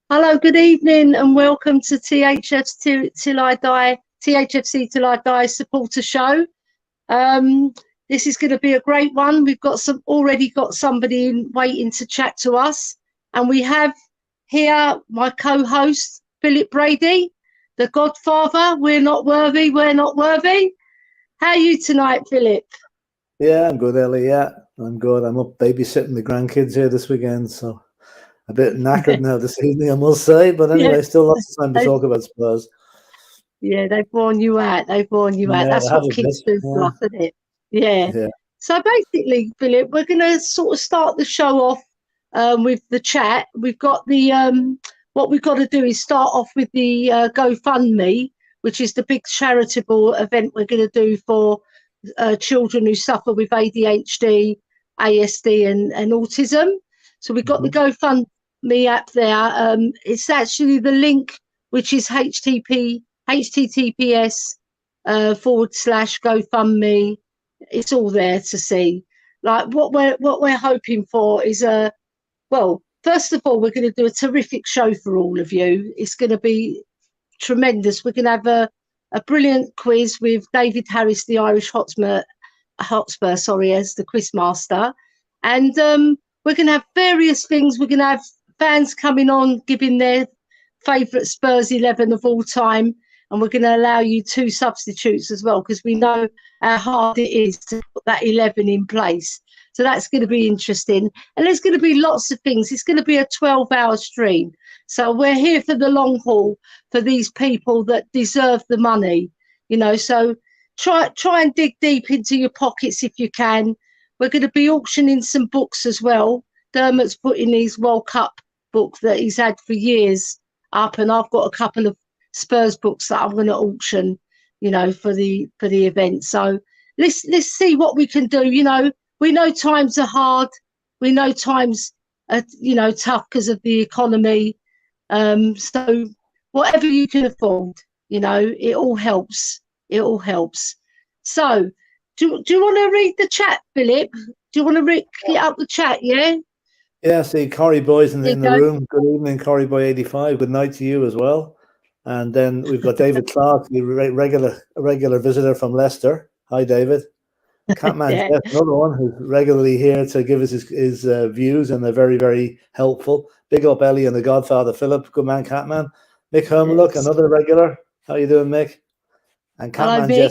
Hello, good evening and welcome to THFC Till I Die supporter show. This is going to be a great one. We've got already got somebody in waiting to chat to us, and we have here my co-host Philip Brady, the Godfather. We're not worthy. How are you tonight, Philip? Yeah, I'm good, Ellie. Yeah, I'm good. I'm up babysitting the grandkids here this weekend, so a bit knackered now this evening, I must say. But Yeah, anyway, still lots of time to talk about Spurs. yeah, they've worn you out. They've worn you out. Yeah, That's they have what a bit. kids do for Yeah, us, isn't it? Yeah. yeah. So basically, Philip, we're going to sort of start the show off with the chat. We've got the what we've got to do is start off with the GoFundMe, which is the big charitable event we're going to do for children who suffer with ADHD, ASD, and autism. So we've got the GoFundMe app there. It's actually the link, which is https / GoFundMe. It's all there to see. Like what we're hoping for is well, first of all, we're going to do a terrific show for all of you. It's going to be tremendous. We're going to have a brilliant quiz with David Harris, the Irish Hotspur, sorry, as the quiz master. And we're going to have various things. We're going to have fans coming on, giving their favourite Spurs 11 of all time. And we're going to allow you 2 substitutes as well, because we know how hard it is to put that 11 in place. So that's going to be interesting. And there's going to be lots of things. It's going to be a 12-hour stream. So we're here for the long haul for these people that deserve the money, you know. So try and dig deep into your pockets if you can. We're going to be auctioning some books as well. Dermot's putting his World Cup book that he's had for years up, and I've got a couple of Spurs books that I'm going to auction, you know, for the event. So let's see what we can do. You know, we know times are hard. We know times are, you know, tough because of the economy. So whatever you can afford, you know, it all helps. It all helps. So do you want to read the chat, Philip? Do you want to read up the chat? Yeah. Yeah, see, Corey Boy's in the room. Good evening, Corey Boy 85. Good night to you as well. And then we've got David Clark, the regular visitor from Leicester. Hi, David. Catman Yeah. Jeff, another one who's regularly here to give us his views, and they're very, very helpful. Big up Ellie and the Godfather Philip. Good man, Catman. Mick Hermeluk, another regular. How you doing, Mick? And Catman Jeff,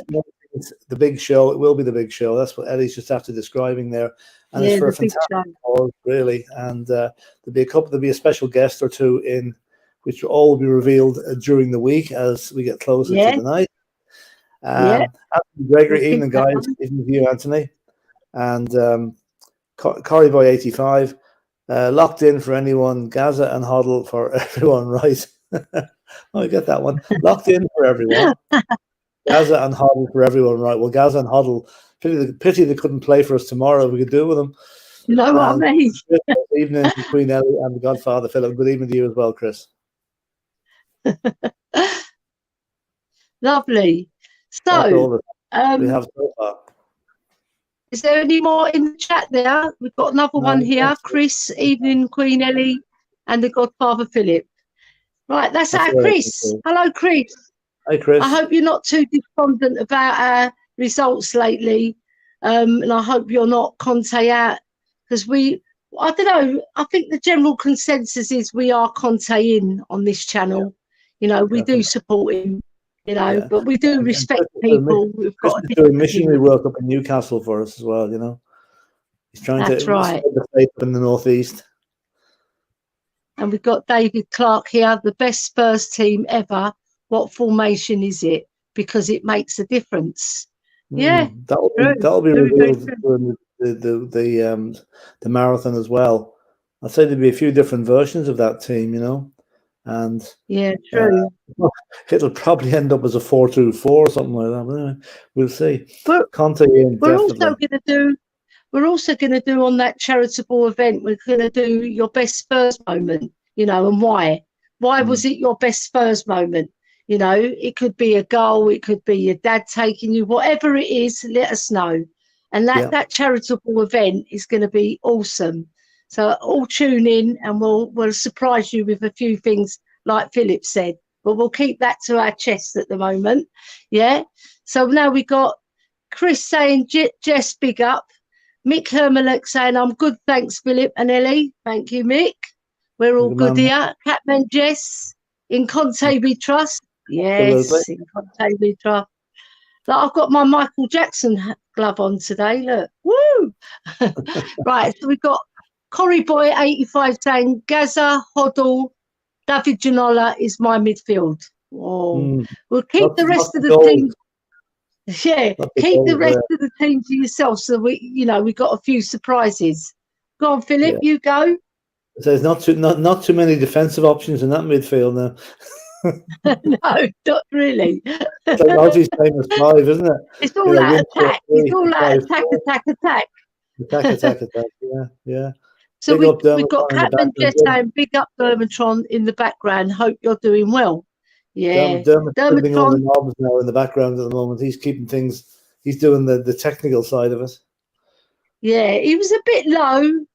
it's the big show. It will be the big show. That's what Ellie's just after describing there. And it's for a fantastic cause, really. And there'll be a special guest or two in, which will all be revealed during the week as we get closer to the night. Anthony Gregory, evening, guys. Evening to you, Anthony. And Corey Boy 85, locked in for anyone. Gaza and Huddle for everyone, right? I get that one. Locked in for everyone. Gaza and Huddle for everyone, right? Well, Gaza and Huddle, pity they couldn't play for us tomorrow. We could do with them. You know what I mean? Good evening to Queen Ellie and the Godfather Philip. Good evening to you as well, Chris. Lovely. So, we have so far. Is there any more in the chat there? We've got another one here. Chris, evening, Queen Ellie, and the Godfather Philip. Right, that's our Chris. Hello, Chris. Hi, Chris. I hope you're not too despondent about our results lately, and I hope you're not Conte out, because I don't know, I think the general consensus is we are Conte in on this channel. You know, we do support him, you know, but we do respect people who've got a doing missionary work up in Newcastle for us as well, you know. He's trying to spread the faith in the northeast. And we've got David Clark here, the best Spurs team ever. What formation is it? Because it makes a difference. Yeah, that'll be revealed during the marathon as well. I'd say there'll be a few different versions of that team, you know, and true. It'll probably end up as a 4-2-4 or something like that. But anyway, we'll see. Conte in, We're also going to do on that charitable event. We're going to do your best Spurs moment, you know, and why. Why was it your best Spurs moment? You know, it could be a goal, it could be your dad taking you, whatever it is, let us know. And that charitable event is going to be awesome. So all tune in and we'll surprise you with a few things like Philip said. But we'll keep that to our chest at the moment. Yeah. So now we got Chris saying, Jess, big up. Mick Hermeluk saying, I'm good, thanks, Philip and Ellie. Thank you, Mick. We're all good here. Catman Jess, in Conte we trust. Yes, in Conte we trust. Like I've got my Michael Jackson glove on today. Look, woo! Right, so we've got Corey Boy 85 saying Gaza, Hoddle, David Ginola is my midfield. Oh, we'll keep the rest of the team. Yeah, keep the rest of the team to yourself. So we got a few surprises. Go on, Philip, you go. So there's not too many defensive options in that midfield now. No, not really. It's like Aussie's famous five, isn't it? It's all like attack. It's all like attack. Attack. Yeah. So we've got Catman Jess saying big up Dermotron in the background. Hope you're doing well. Yeah, Dermotron all the knobs now in the background at the moment. He's keeping things. He's doing the technical side of it. Yeah, he was a bit low,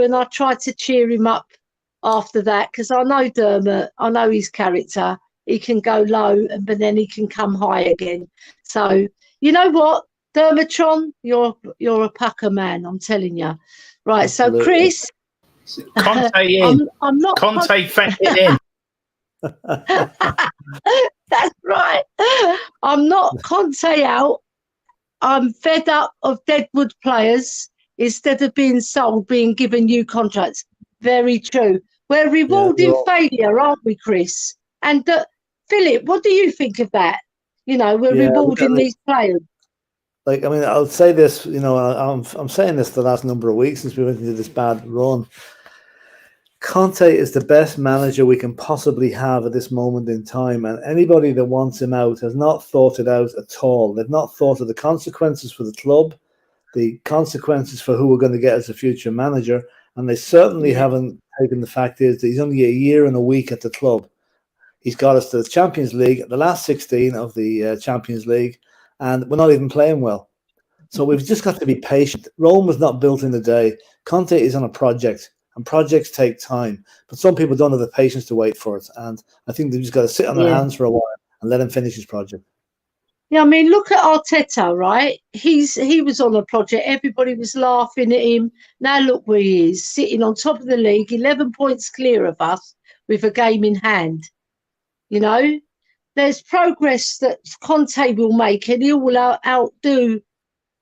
and I tried to cheer him up after that because I know Dermot. I know his character. He can go low, but then he can come high again. So you know what, Dermotron, you're a pucker man. I'm telling you. Right, absolutely. So Chris, CONTE in. I'm not CONTE factored in. That's right. I'm not CONTE out. I'm fed up of Deadwood players instead of being sold, being given new contracts. Very true. We're rewarding failure, aren't we, Chris? And Philip, what do you think of that? We're rewarding these players. Like, I mean, I'll say this. I'm saying this the last number of weeks since we went into this bad run. CONTE is the best manager we can possibly have at this moment in time, and anybody that wants him out has not thought it out at all. They've not thought of the consequences for the club, the consequences for who we're going to get as a future manager, and they certainly haven't taken the fact is that he's only a year and a week at the club. He's got us to the Champions League, the last 16 of the Champions League, and we're not even playing well. So we've just got to be patient. Rome was not built in a day. CONTE is on a project. And projects take time, but some people don't have the patience to wait for it. And I think they've just got to sit on their hands for a while and let him finish his project. Yeah, I mean, look at Arteta, right? He was on a project. Everybody was laughing at him. Now look where he is, sitting on top of the league, 11 points clear of us with a game in hand. There's progress that CONTE will make, and he will outdo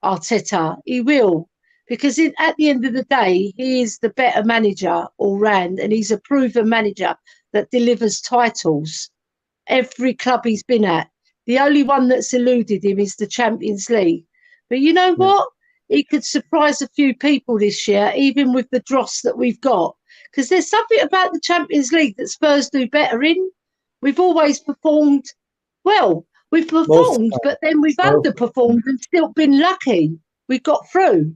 Arteta. He will. Because at the end of the day, he is the better manager all round, and he's a proven manager that delivers titles. Every club he's been at. The only one that's eluded him is the Champions League. But you know what? He could surprise a few people this year, even with the dross that we've got. Because there's something about the Champions League that Spurs do better in. We've always performed well. We've performed, but then we've underperformed and still been lucky. We've got through.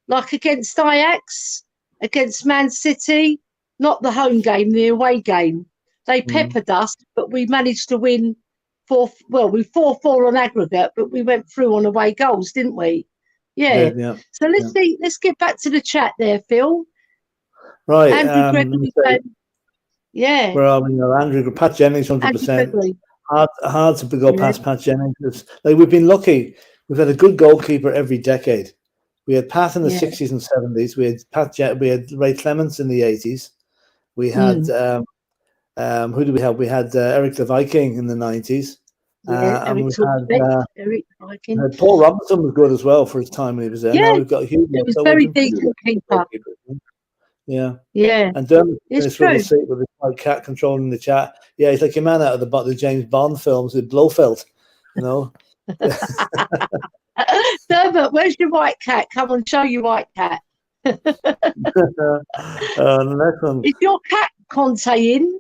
Like against Ajax, against Man City, not the home game, the away game. They peppered us, but we managed to win 4-4 on aggregate, but we went through on away goals, didn't we? Yeah. So let's get back to the chat there, Phil. Right. Andrew Gregory said, Well, Andrew, Pat Jennings, 100%. Hard to go past Pat Jennings. Like, we've been lucky. We've had a good goalkeeper every decade. We had Pat in the 60s and 70s. We had Ray Clements in the 80s. We had who did we have? We had Eric the Viking in the 90s. And we had Paul Robinson was good as well for his time when he was there. Now we've got Hugo. He was very decent keeper. Yeah. And Dermot it's true. Seat with his white cat controlling the chat. Yeah, he's like a man out of the James Bond films with Blofeld, Dermot, where's your white cat? Come on, show your white cat. The next one. Is your cat CONTE in?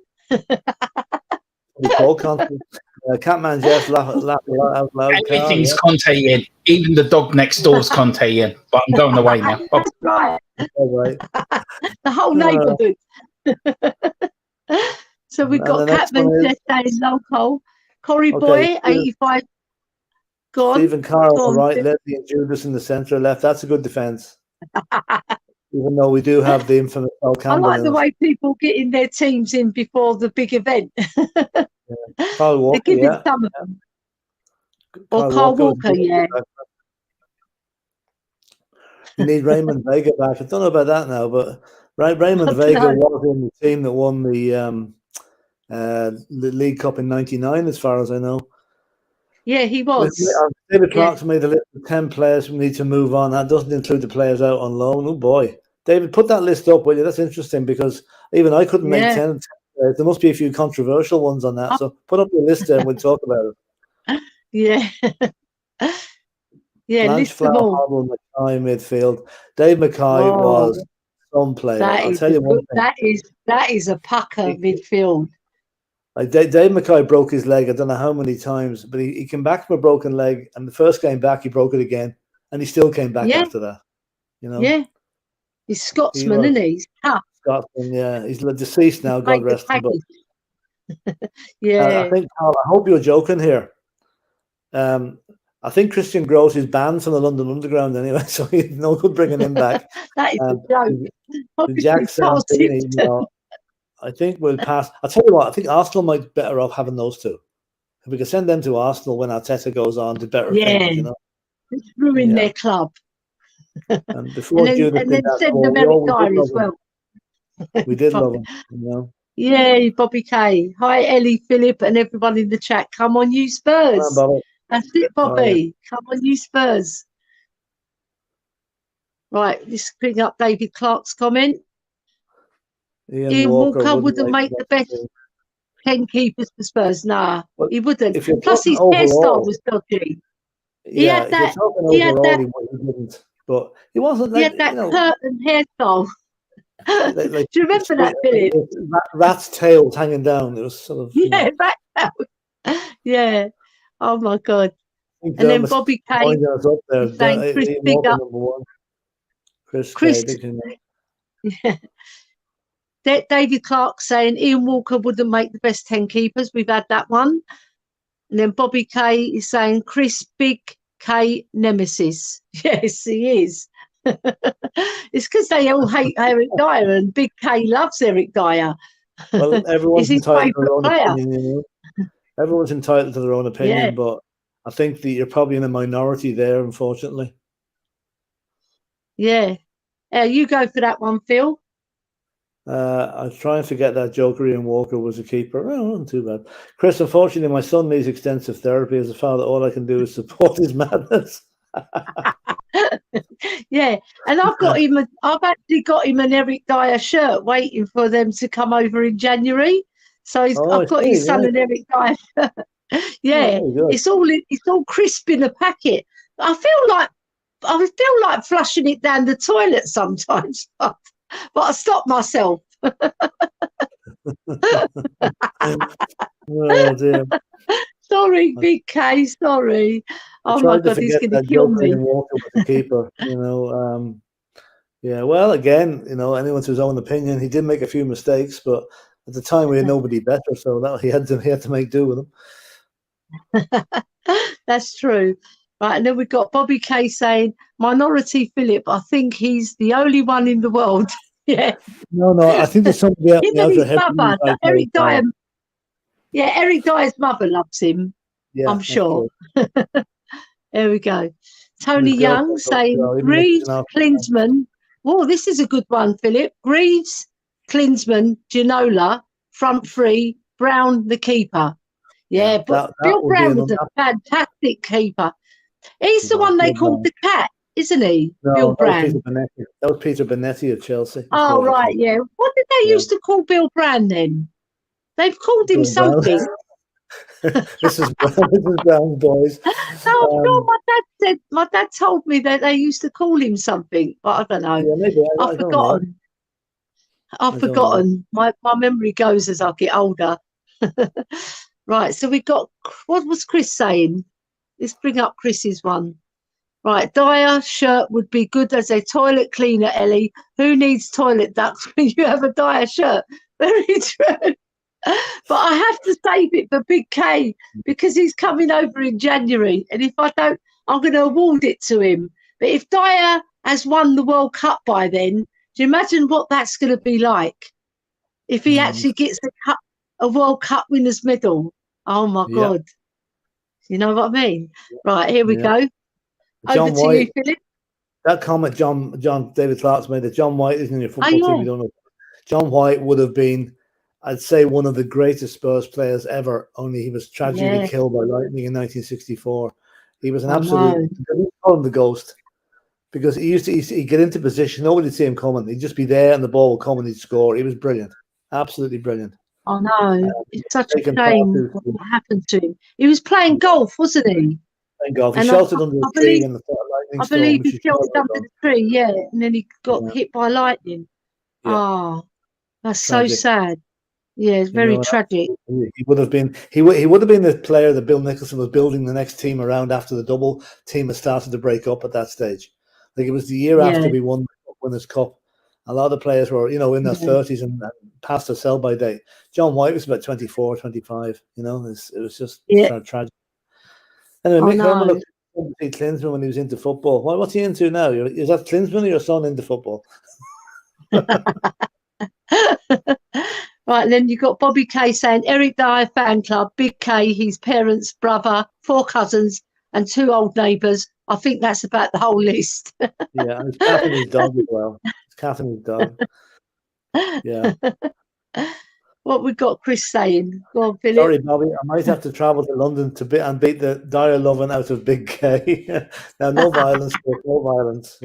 Catman Jeff laugh out loud. Everything's CONTE in. Even the dog next door's CONTE in. But I'm going away now. That's right. The whole neighbourhood. So we've got Catman Jeff saying local. Corey Boy, 85. Go on. Stephen Carroll, right, Leslie and Judas in the centre left. That's a good defence. Even though we do have the infamous Al Campbell. I like the way people get in their teams in before the big event. Carl Walker, they're giving some of them. Carl Walker, You need Raymond Vega back. I don't know about that now, but Raymond Vega was in the team that won the League Cup in '99, as far as I know. Yeah, he was. David Clark's made a list of 10 players we need to move on. That doesn't include the players out on loan. Oh boy, David, put that list up, will you? That's interesting because even I couldn't make 10. There must be a few controversial ones on that. So put up the list there and we'll talk about it. Yeah. Yeah, Blanche Flower, Mackay midfield. Dave Mackay was some player. I'll tell you one thing. That is a pucker midfield. Like Dave Mackay broke his leg. I don't know how many times, but he came back from a broken leg, and the first game back he broke it again, and he still came back after that. You know. Yeah. He's Scotsman, isn't he? He's tough. Scotsman, yeah. He's deceased now. God rest him. Yeah. I think, Carl, I hope you're joking here. I think Christian Gross is banned from the London Underground anyway, so he's no good bringing him back. That is a joke. Jack Santini, you know, I think we'll pass. I'll tell you what, I think Arsenal might be better off having those two. If we could send them to Arsenal when Arteta goes on to better things, you know. It's ruin their club. And before and then send them Eric Dyer as well. We did love him, you know. Yeah, Bobby K. Hi, Ellie, Philip, and everyone in the chat. Come on, you Spurs. Come on, that's it, Bobby. Come on, you Spurs. Right, let's bring up David Clark's comment. Ian Walker wouldn't make the best 10 keepers for Spurs. Nah, he wouldn't. Plus, his hairstyle was dodgy. He had that. He didn't, but he wasn't. He had that curtain hairstyle. Do you remember that, Philip? Rat's tails hanging down. It was sort of. Yeah, rat tail. Yeah. Oh my God. And then Bobby K saying Chris Big Up. Chris. Yeah. David Clark saying Ian Walker wouldn't make the best 10 keepers. We've had that one. And then Bobby K is saying Chris Big K Nemesis. Yes, he is. It's because they all hate Eric Dyer and Big K loves Eric Dyer. Well, everyone's entitled to their own opinion. You know? Everyone's entitled to their own opinion, but I think that you're probably in a minority there, unfortunately. Yeah. You go for that one, Phil. I was trying to forget that Joker Ian Walker was a keeper. Oh, not too bad. Chris, unfortunately, my son needs extensive therapy. As a father, all I can do is support his madness. Yeah, and I've actually got him an Eric Dyer shirt waiting for them to come over in January. So I've got his son an Eric Dyer shirt. Yeah, it's all crisp in the packet. I feel like flushing it down the toilet sometimes, but I stop myself. Oh dear. Sorry, Big K. Sorry. Oh my God, he's going to kill me. Walker with the keeper, you know. Yeah. Well, again, you know, anyone's his own opinion. He did make a few mistakes, but at the time we had nobody better, so that he had to make do with them. That's true. Right, and then we've got Bobby K saying, Minority Philip, I think he's the only one in the world. Yeah. No, I think there's somebody else. Eric Dyer. Yeah, Eric Dyer's mother loves him. Yeah, I'm sure. There we go. Tony Young saying Greaves, Klinsmann. Oh, this is a good one, Philip. Greaves, Klinsmann, Ginola, front three, Brown, the keeper. Yeah, but Bill Brown was a fantastic keeper. He's the one they called the cat, isn't he? No, Bill Brown. That was Peter Bonetti of Chelsea. Oh, right, yeah. What did they used to call Bill Brown then? They've called him something. This is Brown, boys. No, my dad told me that they used to call him something, but I don't know. Yeah, maybe. I've forgotten. I've forgotten. My memory goes as I get older. Right, so we got, what was Chris saying? Let's bring up Chris's one. Right, Dyer shirt would be good as a toilet cleaner, Ellie. Who needs toilet ducts when you have a Dyer shirt? Very true. But I have to save it for Big K because he's coming over in January. And if I don't, I'm going to award it to him. But if Dyer has won the World Cup by then, do you imagine what that's going to be like? If he actually gets a World Cup winner's medal. Oh, my God. You know what I mean? Right, here we go. Over to you, Philip. That comment John David Clark's made that John White isn't in your football team. You don't know. John White would have been I'd say one of the greatest Spurs players ever, only he was tragically killed by lightning in 1964. He was an absolute, we call him the ghost, because he'd get into position, nobody'd see him coming. He'd just be there and the ball would come and he'd score. He was brilliant, absolutely brilliant. I know, it's such a shame what happened to him. He was playing golf, wasn't he? Playing golf. He sheltered under a tree in the lightning storm. I believe he sheltered under the tree, and then he got hit by lightning. Oh, that's tragic. So sad. Yeah, it's very tragic. He would have been the player that Bill Nicholson was building the next team around after the double team had started to break up at that stage. Like it was the year after we won the Winners' Cup. A lot of players were, in their 30s and past their sell-by date. John White was about 24, 25. It was just tragic. Anyway, Mick Homer looked to see Klinsmann when he was into football. What's he into now? Is that Klinsmann or your son into football? Right, then you got Bobby K saying Eric Dyer fan club, Big K, his parents, brother, 4 cousins, and 2 old neighbours. I think that's about the whole list. Yeah, and his cat and his dog as well. His cat and his dog. Yeah. What we got Chris saying? Go on, Philip. Sorry, Bobby, I might have to travel to London to beat the Dyer loving out of Big K. Now, no violence, no violence.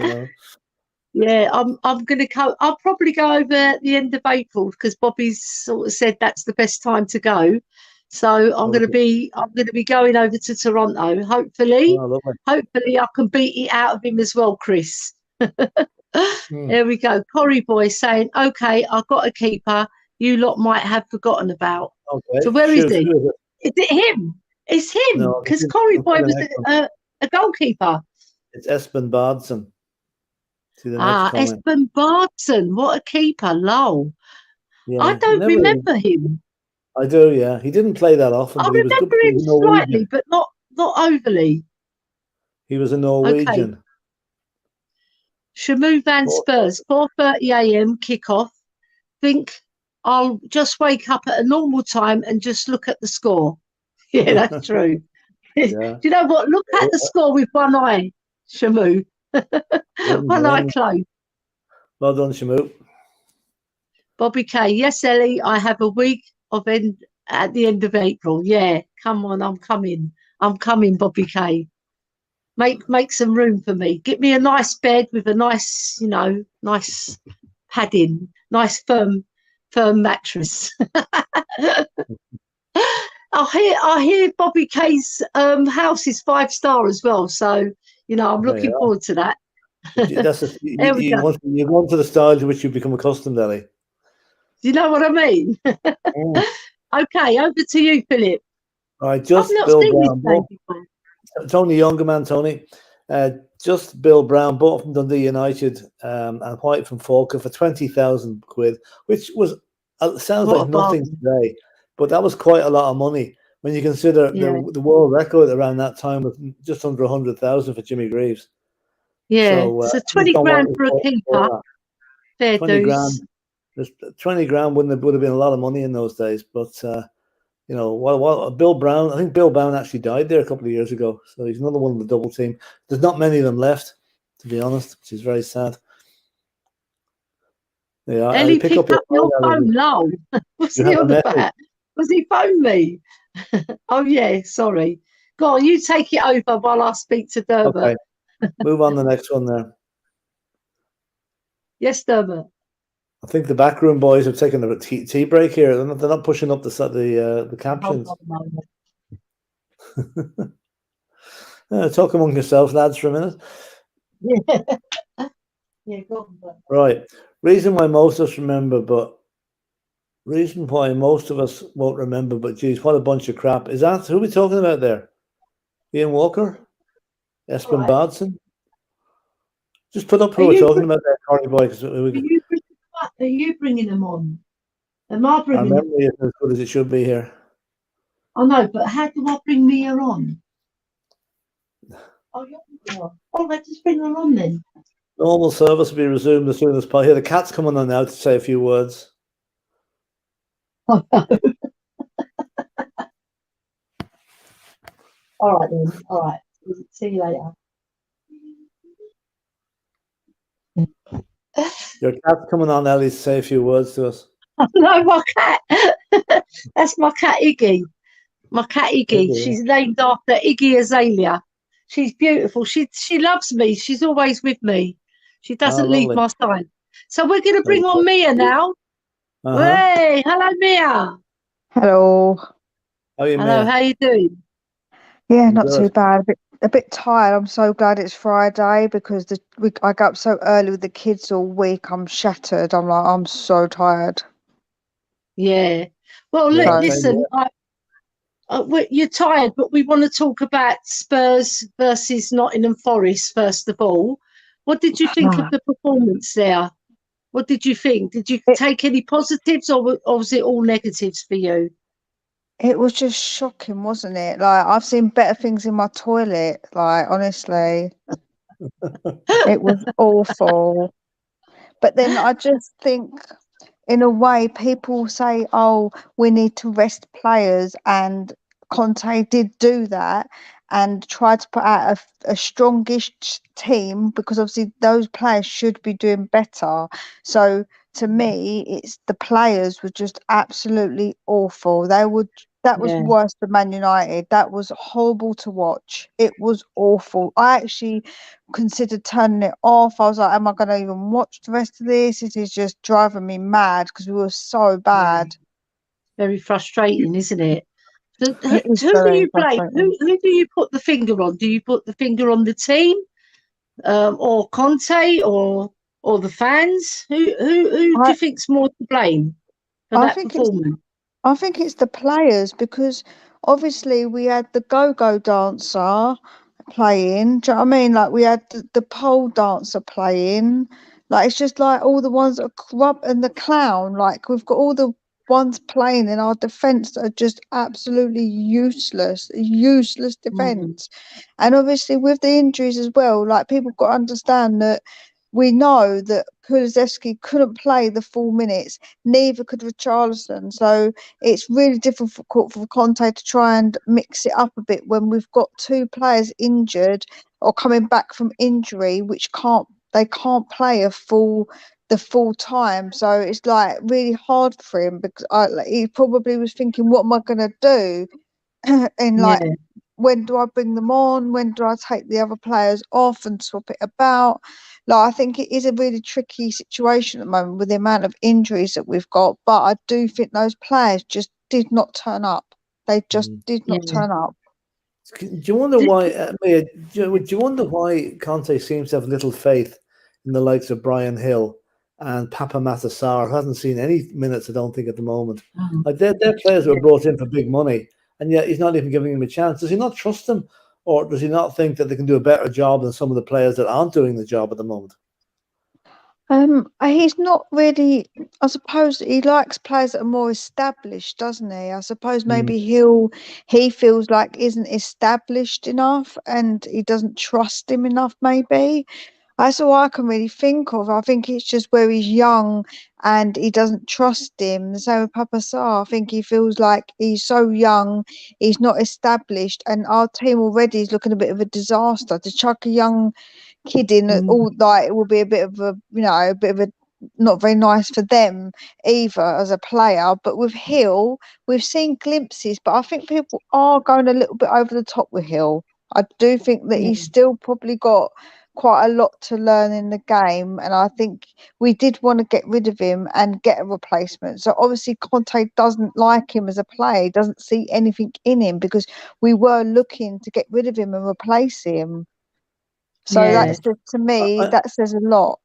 Yeah, I'm gonna go. I'll probably go over at the end of April because Bobby's sort of said that's the best time to go. So I'm gonna be going over to Toronto. Hopefully, hopefully I can beat it out of him as well, Chris. There we go. Corey boy saying, "Okay, I've got a keeper. You lot might have forgotten about." Okay. So where is he? Is it him? It's him because Corey boy was a goalkeeper. It's Espen Bardson. Espen Bardson, what a keeper, lol. Yeah, I don't remember him. I do, yeah. He didn't play that often. I remember him slightly, but not overly. He was a Norwegian. Okay. Shamu Van Spurs, 4:30 a.m. kickoff. Think I'll just wake up at a normal time and just look at the score. Yeah, that's true. Do you know what? Look at the score with one eye, Shamu. One eye closed. Well done, Shamu. Bobby K. Yes, Ellie, I have a week of at the end of April. Yeah, come on, I'm coming. I'm coming, Bobby K. Make some room for me. Get me a nice bed with a nice, nice padding, nice firm mattress. I hear Bobby K's house is 5-star as well. So I'm looking forward to that. You're going to the style to which you become accustomed, Ellie. Do you know what I mean? Okay, over to you, Philip. All right, just Bill Brown. Tony, younger man, Tony. Just Bill Brown, bought from Dundee United and White from Falkirk for 20,000 quid, which was sounds like nothing today, but that was quite a lot of money when you consider the world record around that time was just under 100,000 for Jimmy Greaves. Yeah, so 20 grand for a keeper. Fair 20 grand. 20 grand would have been a lot of money in those days, but Bill Brown, I think Bill Brown actually died there a couple of years ago, so he's another one of the double team. There's not many of them left, to be honest, which is very sad. Yeah, Ellie picked up your phone, lol. What's he on about? Was he phoned me? Oh yeah, sorry. Go on, you take it over while I speak to Dermot. Okay. Move on to the next one there. Yes, Dermot. I think the backroom boys have taken a tea break here. They're not pushing up the captions. Talk among yourselves, lads, for a minute. Yeah, go on. Right. Reason why most of us won't remember, but geez, what a bunch of crap. Is that who are we talking about there? Ian Walker? Espen Bardson? Just put up who we're talking about there, Corey boy. Are you bringing them on? Am I bringing them on? Our memory isn't as good as it should be here. I know, but how do I bring Mia on? Oh, let's just bring her on then. Normal service will be resumed as soon as possible. Here, the cat's coming on now to say a few words. Oh, no. All right then. All right. See you later. Your cat's coming on, Ellie, to say a few words to us. No, my cat. That's my cat Iggy. My cat Iggy. Iggy, She's named after Iggy Azalea. She's beautiful. She loves me. She's always with me. She oh, doesn't leave lovely. my side. So we're going to Very bring on good. Mia now. Hey, hello, Mia. Hello. How are you, Hello, Mia? how you doing? Yeah, I'm not too good. bad. A bit tired. I'm so glad it's Friday because I got up so early with the kids all week. I'm shattered. I'm so tired. Yeah. Well, Yeah, So same here. listen, you're tired, but we want to talk about Spurs versus Nottingham Forest first of all. What did you think of the performance there? What did you think? Did you it take any positives, or was it all negatives for you? it was just shocking, wasn't it? Like I've seen better things in my toilet. Like honestly, it was awful. But then I just think, in a way, people say, "Oh, we need to rest players," and Conte did do that and tried to put out a strongish team because obviously those players should be doing better. So to me, it's the players were just absolutely awful. That was Yeah, worse than Man United. That was horrible to watch. It was awful. I actually considered turning it off. I was like, am I going to even watch the rest of this? It is just driving me mad because we were so yeah. bad. Very frustrating, isn't it? So, It is who do very you blame? frustrating. Who do you put the finger on? Do you put the finger on the team, or Conte, or the fans? Who do I you think's more to blame for I that think it's performance? I think it's the players because obviously we had the go-go dancer playing. Do you know what I mean? Like we had the pole dancer playing. Like it's just like all the ones that are corrupt and the clown. Like we've got all the ones playing in our defence that are just absolutely useless Mm, defence. And obviously with the injuries as well, like people got to understand that we know that Kulusevski couldn't play the full minutes, neither could Richarlison. So it's really difficult for Conte to try and mix it up a bit when we've got two players injured or coming back from injury, which can't play the full time. So it's like really hard for him because he probably was thinking, what am I going to do? And yeah, like, when do I bring them on? When do I take the other players off and swap it about? Like, I think it is a really tricky situation at the moment with the amount of injuries that we've got. But I do think those players just did not turn up. They just Mm. did not yeah. turn up. Do you wonder why, Mia, do you wonder why Conte seems to have little faith in the likes of Brian Hill and Papa Matasar, who hasn't seen any minutes, I don't think, at the moment? Mm, Like they're players who were brought in for big money, and yet he's not even giving them a chance. Does he not trust them, or does he not think that they can do a better job than some of the players that aren't doing the job at the moment? He's not really. I suppose he likes players that are more established, doesn't he? I suppose Mm. maybe he feels like isn't established enough, and he doesn't trust him enough. Maybe that's all I can really think of. I think it's just where he's young and he doesn't trust him. The same with Papa Sarr. I think he feels like he's so young, he's not established, and our team already is looking a bit of a disaster. To chuck a young kid in at mm, all, like it will be a bit of a bit of a not very nice for them either as a player. But with Hill, we've seen glimpses, but I think people are going a little bit over the top with Hill. I do think that yeah, he's still probably got quite a lot to learn in the game, and I think we did want to get rid of him and get a replacement. So obviously Conte doesn't like him as a player, he doesn't see anything in him because we were looking to get rid of him and replace him. So yeah, that's to me I, that says a lot.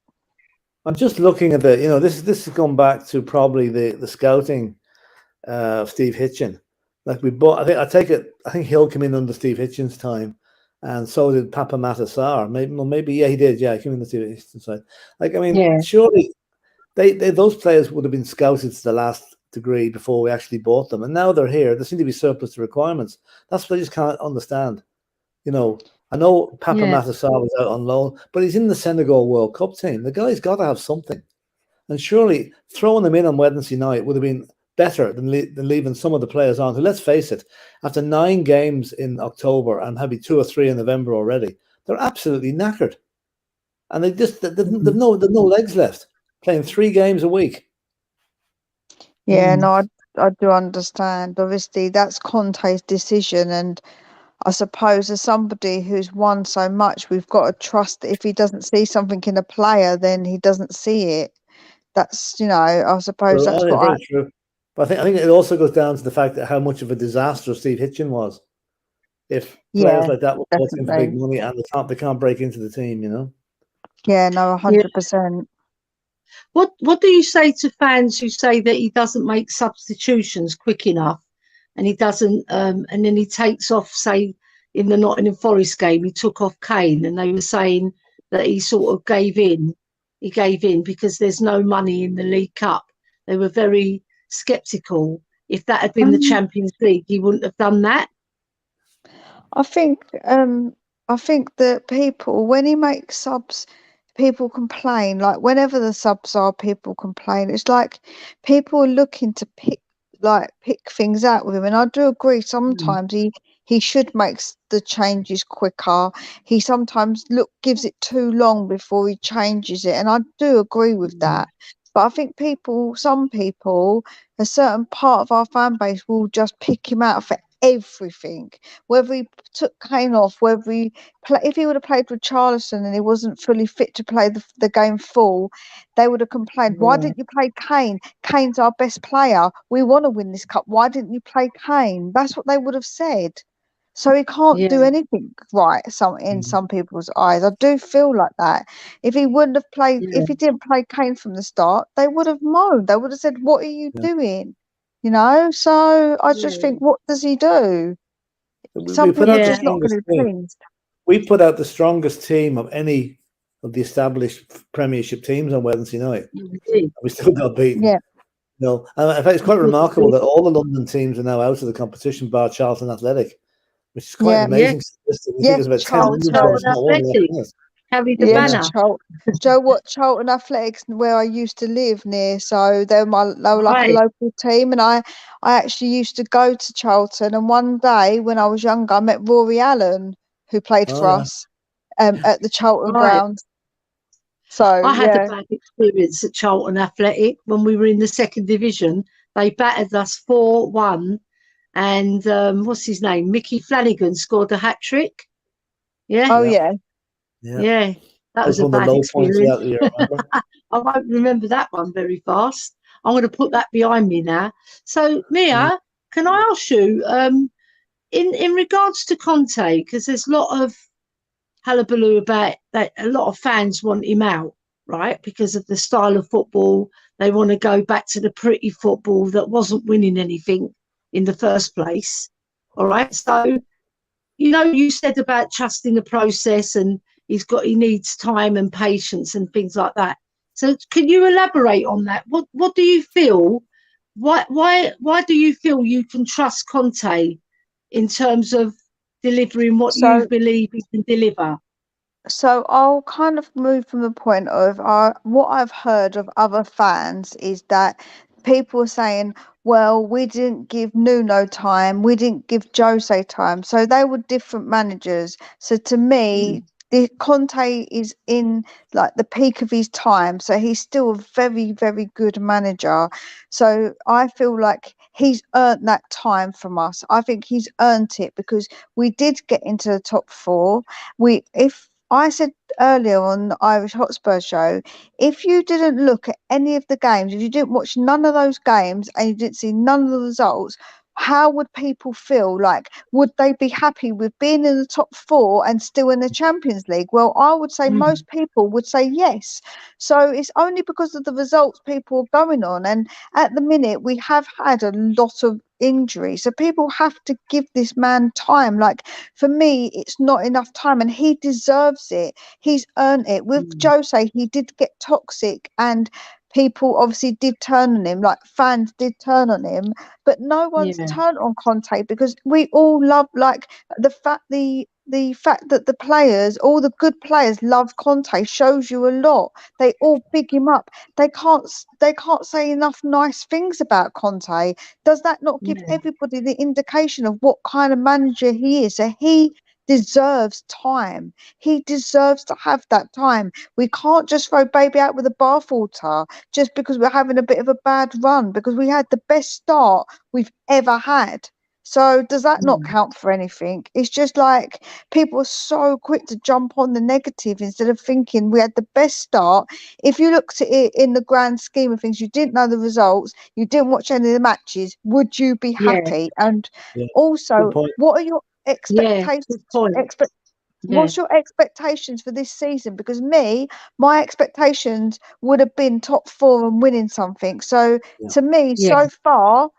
I'm just looking at this has gone back to probably the scouting of Steve Hitchen. Like we bought, I think Hill came in under Steve Hitchen's time, and so did Papa Matasar. Maybe yeah, he did. Yeah, he came in the Steve Hitchen's side. Like I mean, yeah, surely they those players would have been scouted to the last degree before we actually bought them, and now they're here. There seem to be surplus to requirements. That's what I just can't understand. You know, I know Papa yeah, Matasar was out on loan, but he's in the Senegal World Cup team. The guy's got to have something. And surely throwing them in on Wednesday night would have been better than leaving some of the players on who, let's face it, after 9 games in October and maybe 2 or 3 in November already, they're absolutely knackered. And they've mm, no legs left, playing 3 games a week. Yeah, no, I do understand. Obviously, that's Conte's decision, and I suppose as somebody who's won so much, we've got to trust that if he doesn't see something in a player, then he doesn't see it. That's, you know, I suppose True. that's Oh, yeah, what I. very true. But I think it also goes down to the fact that how much of a disaster Steve Hitchen was. If players Yeah, like that were brought in for big definitely. money and they can't break into the team, you know. Yeah, no, Yeah. 100%. What do you say to fans who say that he doesn't make substitutions quick enough, and he doesn't, and then he takes off, say, in the Nottingham Forest game, he took off Kane, and they were saying that he sort of gave in. He gave in because there's no money in the League Cup. They were very sceptical. If that had been the Champions League, he wouldn't have done that. I think that people, when he makes subs, people complain. Like whenever the subs are, people complain. It's like people are looking to pick things out with him, and I do agree. Sometimes he should make the changes quicker. He sometimes gives it too long before he changes it, and I do agree with that. But I think some people, a certain part of our fan base will just pick him out for everything. Whether he took Kane off, whether if he would have played with Charleston and he wasn't fully fit to play the game full, they would have complained, why didn't you play Kane? Kane's our best player. We want to win this cup. Why didn't you play Kane? That's what they would have said. So he can't do anything right in some people's eyes. I do feel like that. If he wouldn't have played, if he didn't play Kane from the start, they would have moaned. They would have said, what are you doing? You know, so I just think, what does he do? Some people are just not going to be pleased. We put out the strongest team of any of the established Premiership teams on Wednesday night. We still got beaten. Yeah. No, in fact, it's quite remarkable that all the London teams are now out of the competition, bar Charlton Athletic, which is quite an amazing statistic. I think it's about 10 Charlton Athletic. Carry the banner. Charlton Athletics, where I used to live near, so they were like a local team, and I actually used to go to Charlton. And one day when I was younger, I met Rory Allen, who played for us at the Charlton ground. So I had a bad experience at Charlton Athletic when we were in the second division. They battered us 4-1, and what's his name? Mickey Flanagan scored a hat trick. Yeah. Oh yeah. Yeah, that was a bad experience. I won't remember that one very fast. I'm going to put that behind me now. So, Mia, can I ask you, in regards to Conte, because there's a lot of hullabaloo about that, a lot of fans want him out, right? Because of the style of football. They want to go back to the pretty football that wasn't winning anything in the first place. All right. So, you know, you said about trusting the process, and he needs time and patience and things like that. So can you elaborate on that? What do you feel? Why do you feel you can trust Conte in terms of delivering what you believe he can deliver? So I'll kind of move from the point of what I've heard of other fans is that people are saying, well, we didn't give Nuno time, we didn't give Jose time. So they were different managers. So to me, Conte is in like the peak of his time. So he's still a very, very good manager. So I feel like he's earned that time from us. I think he's earned it because we did get into the top four. I said earlier on the Irish Hotspur show, if you didn't look at any of the games, if you didn't watch none of those games and you didn't see none of the results, how would people feel? Like, would they be happy with being in the top four and still in the Champions League? Well, I would say most people would say yes. So it's only because of the results people are going on. And at the minute, we have had a lot of injury, so people have to give this man time. Like, for me, it's not enough time, and he deserves it. He's earned it. With Jose, he did get toxic, and people obviously did turn on him, like fans did turn on him, but no one's turned on Conte because we all love, like, the fact that the players, all the good players, love Conte shows you a lot. They all big him up. They can't say enough nice things about Conte. Does that not give everybody the indication of what kind of manager he is? So he deserves time. He deserves to have that time. We can't just throw baby out with the bathwater just because we're having a bit of a bad run, because we had the best start we've ever had. So does that not count for anything? It's just like people are so quick to jump on the negative instead of thinking we had the best start. If you looked at it in the grand scheme of things, you didn't know the results, you didn't watch any of the matches, would you be happy? And also, what are your expectations? What's your expectations for this season? Because my expectations would have been top 4 and winning something. So to me, so far,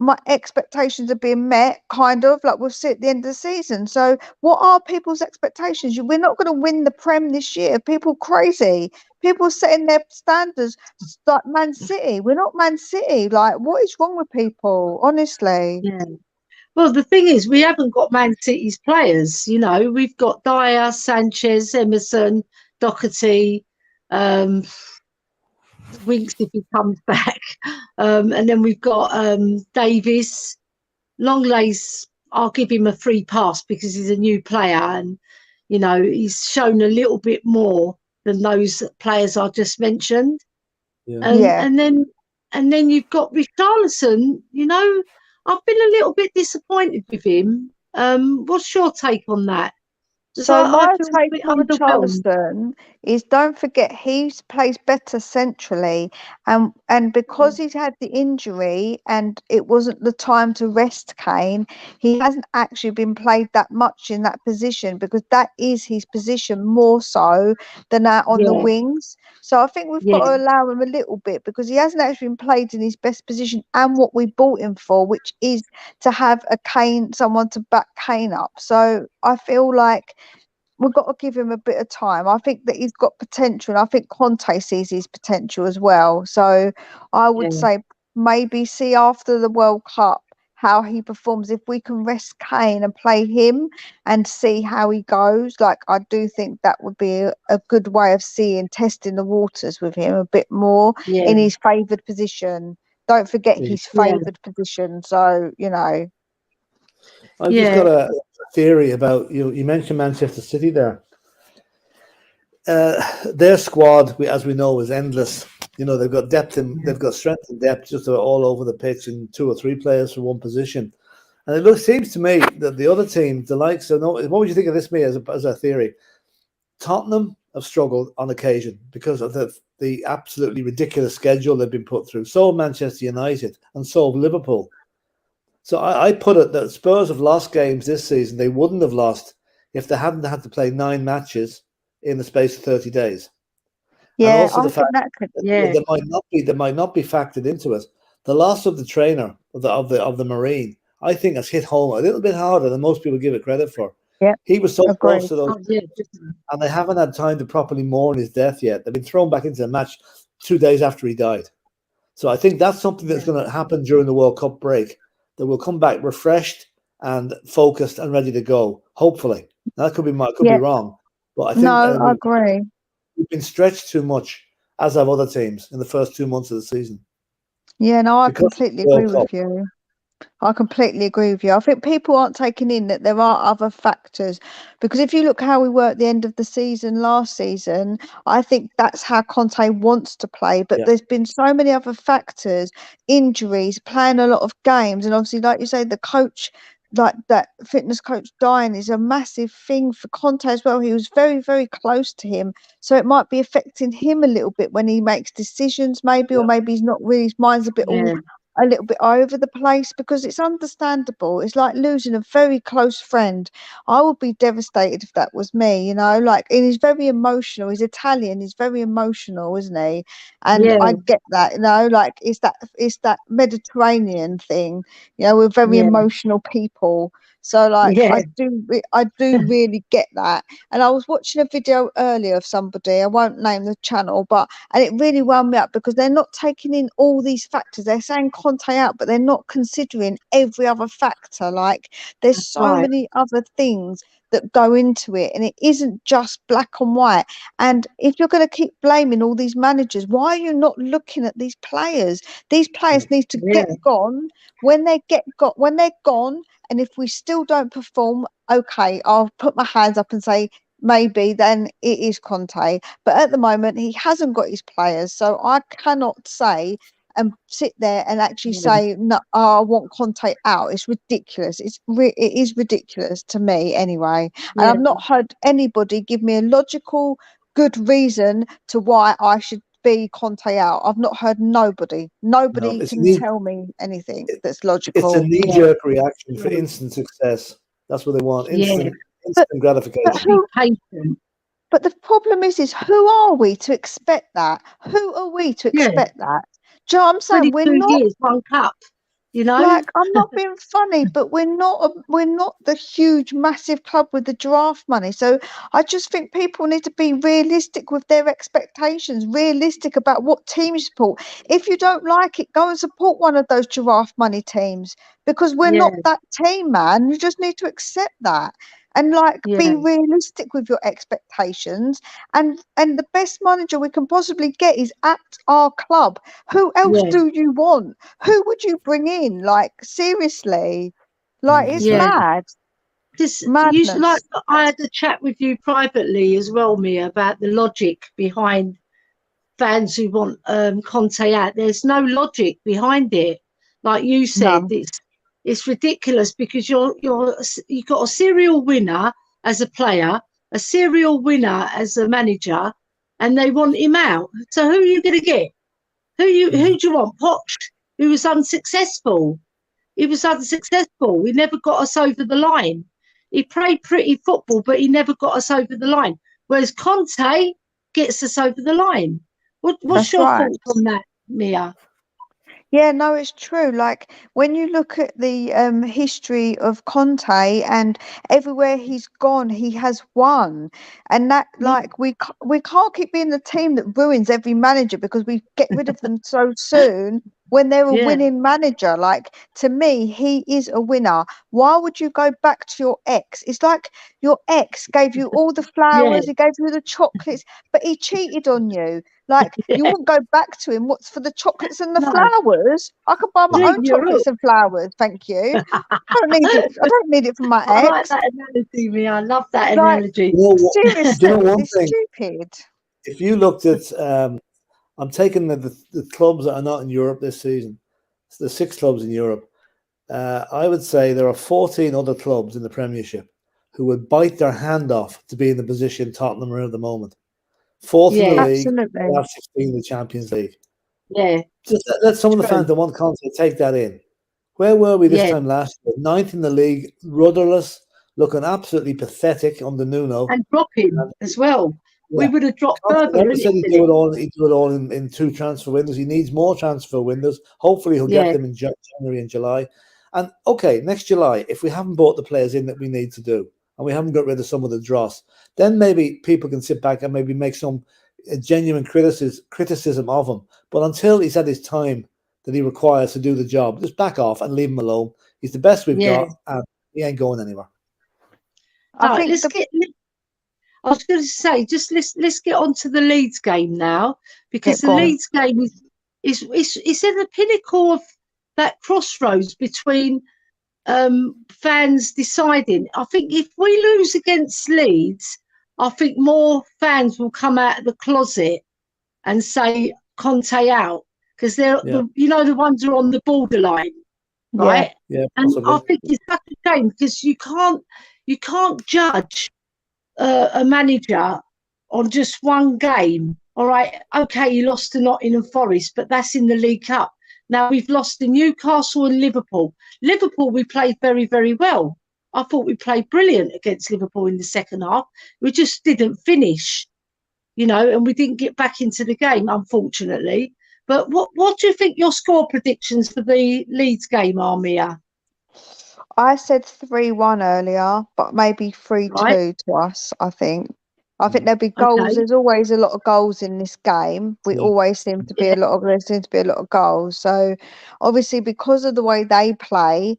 my expectations are being met, kind of like we'll see at the end of the season. So what are people's expectations? We're not going to win the Prem this year. People crazy. People setting their standards like Man City. We're not Man City. Like, what is wrong with people? Honestly. Yeah. Well, the thing is, we haven't got Man City's players. You know, we've got Dyer, Sanchez, Emerson, Doherty, Winks if he comes back, and then we've got Davis. Longlay's, I'll give him a free pass because he's a new player, and you know he's shown a little bit more than those players I just mentioned. And then you've got Richarlison. You know, I've been a little bit disappointed with him. What's your take on that? So my take on Richarlison is, don't forget he plays better centrally, and because he's had the injury and it wasn't the time to rest Kane, he hasn't actually been played that much in that position, because that is his position more so than out on the wings. So I think we've got to allow him a little bit, because he hasn't actually been played in his best position and what we bought him for, which is to have a Kane, someone to back Kane up. So I feel like we've got to give him a bit of time. I think that he's got potential, and I think Conte sees his potential as well. So I would say maybe see after the World Cup how he performs. If we can rest Kane and play him and see how he goes, like, I do think that would be a good way of testing the waters with him a bit more in his favoured position. Don't forget his favoured position. So, you know. I've just got a theory about, you mentioned Manchester City there. Their squad, as we know, is endless. You know, they've got depth and they've got strength and depth just all over the pitch, and 2 or 3 players for one position. And it seems to me that the other teams, the likes of, what would you think of this, me, as a theory? Tottenham have struggled on occasion because of the absolutely ridiculous schedule they've been put through. So have Manchester United, and so have Liverpool. So I put it that Spurs have lost games this season they wouldn't have lost if they hadn't had to play 9 matches in the space of 30 days. Yeah, and also I the fact think that could, that might not be factored into it. The loss of the trainer of the Marine, I think, has hit home a little bit harder than most people give it credit for. Yeah, he was so close to those, and they haven't had time to properly mourn his death yet. They've been thrown back into the match 2 days after he died. So I think that's something that's going to happen during the World Cup break. That will come back refreshed and focused and ready to go. Hopefully, that could be be wrong, but I think I agree. We've been stretched too much, as have other teams, in the first 2 months of the season. Yeah, no, I completely agree with you. I completely agree with you. I think people aren't taking in that there are other factors, because if you look how we were at the end of the season last season, I think that's how Conte wants to play. But there's been so many other factors, injuries, playing a lot of games, and obviously, like you say, the coach, like that fitness coach dying, is a massive thing for Conte as well. He was very, very close to him, so it might be affecting him a little bit when he makes decisions, maybe, or maybe he's not really, his mind's a bit a little bit over the place, because it's understandable. It's like losing a very close friend. I would be devastated if that was me, you know, like, and he's very emotional. He's Italian, he's very emotional, isn't he? And I get that, you know, like, it's that Mediterranean thing, you know, we're very emotional people. So, like, I do really get that. And I was watching a video earlier of somebody, I won't name the channel, and it really wound me up, because they're not taking in all these factors. They're saying Conte out, but they're not considering every other factor. Like, there's so many other things that go into it, and it isn't just black and white. And if you're going to keep blaming all these managers, why are you not looking at these players? These players need to get gone. When they when they're gone, and if we still don't perform, okay, I'll put my hands up and say maybe then it is Conte. But at the moment, he hasn't got his players, so I cannot say and sit there and actually say no. I want Conte out. It's ridiculous. It is ridiculous to me anyway. And I've not heard anybody give me a logical, good reason to why I should be Conte out. I've not heard nobody. Nobody can tell me anything that's logical. It's a knee-jerk reaction for instant success. That's what they want. Instant gratification. But the problem is who are we to expect that? Who are we to expect that? Do you know what I'm saying? We're not years, one cup. You know, like, I'm not being funny, but we're not the huge, massive club with the giraffe money. So I just think people need to be realistic with their expectations, realistic about what team you support. If you don't like it, go and support one of those giraffe money teams, because we're not that team, man. You just need to accept that. And like be realistic with your expectations, and the best manager we can possibly get is at our club. Who else do you want? Who would you bring in? Like, seriously, like, it's mad. Madness. I had a chat with you privately as well, Mia, about the logic behind fans who want Conte out. There's no logic behind it. Like you said, it's ridiculous, because you've got a serial winner as a player, a serial winner as a manager, and they want him out. So who are you going to get? Who do you want? POCH, who was unsuccessful. He was unsuccessful. He never got us over the line. He played pretty football, but he never got us over the line. Whereas Conte gets us over the line. What's your thoughts on that, Mia? Yeah, no, it's true. Like, when you look at the history of Conte, and everywhere he's gone, he has won. And that, like, we can't keep being the team that ruins every manager because we get rid of them so soon when they're a winning manager. Like, to me, he is a winner. Why would you go back to your ex? It's like your ex gave you all the flowers, he gave you the chocolates, but he cheated on you. Like, you wouldn't go back to him. What's for the chocolates and the flowers? I could buy my own chocolates and flowers, thank you. I don't need it from my ex. I like that analogy, Mia. I love that analogy. Seriously, it's stupid. If you looked at, I'm taking the clubs that are not in Europe this season. The 6 clubs in Europe. I would say there are 14 other clubs in the Premiership who would bite their hand off to be in the position Tottenham are at the moment. 4th in the league, last 16 in the Champions League. Yeah. Just let some of the fans that want Conte take that in. Where were we this time last year? 9th in the league, rudderless, looking absolutely pathetic under Nuno. And dropping as well. We would have dropped further. He said he'd do it all in 2 transfer windows. He needs more transfer windows. Hopefully he'll get them in January and July. And okay, next July, if we haven't bought the players in that we need to do, and we haven't got rid of some of the dross, then maybe people can sit back and maybe make some genuine criticism of him. But until he's had his time that he requires to do the job, just back off and leave him alone. He's the best we've got, and he ain't going anywhere. I was going to say, just let's get on to the Leeds game now, because the Leeds game is in the pinnacle of that crossroads between fans deciding. I think if we lose against Leeds, I think more fans will come out of the closet and say Conte out, because they're the ones who are on the borderline, right? And I think it's such a shame, because you can't judge a manager on just one game. All right, okay, you lost to Nottingham Forest, but that's in the League Cup. Now we've lost to Newcastle and Liverpool. Liverpool, we played very, very well. I thought we played brilliant against Liverpool in the second half. We just didn't finish, and we didn't get back into the game, unfortunately. But what do you think your score predictions for the Leeds game are, Mia? I said 3-1 earlier, but maybe 3-2 to us, I think. I think there'll be goals. Okay. There's always a lot of goals in this game. We always seem to be there seems to be a lot of goals. So obviously, because of the way they play,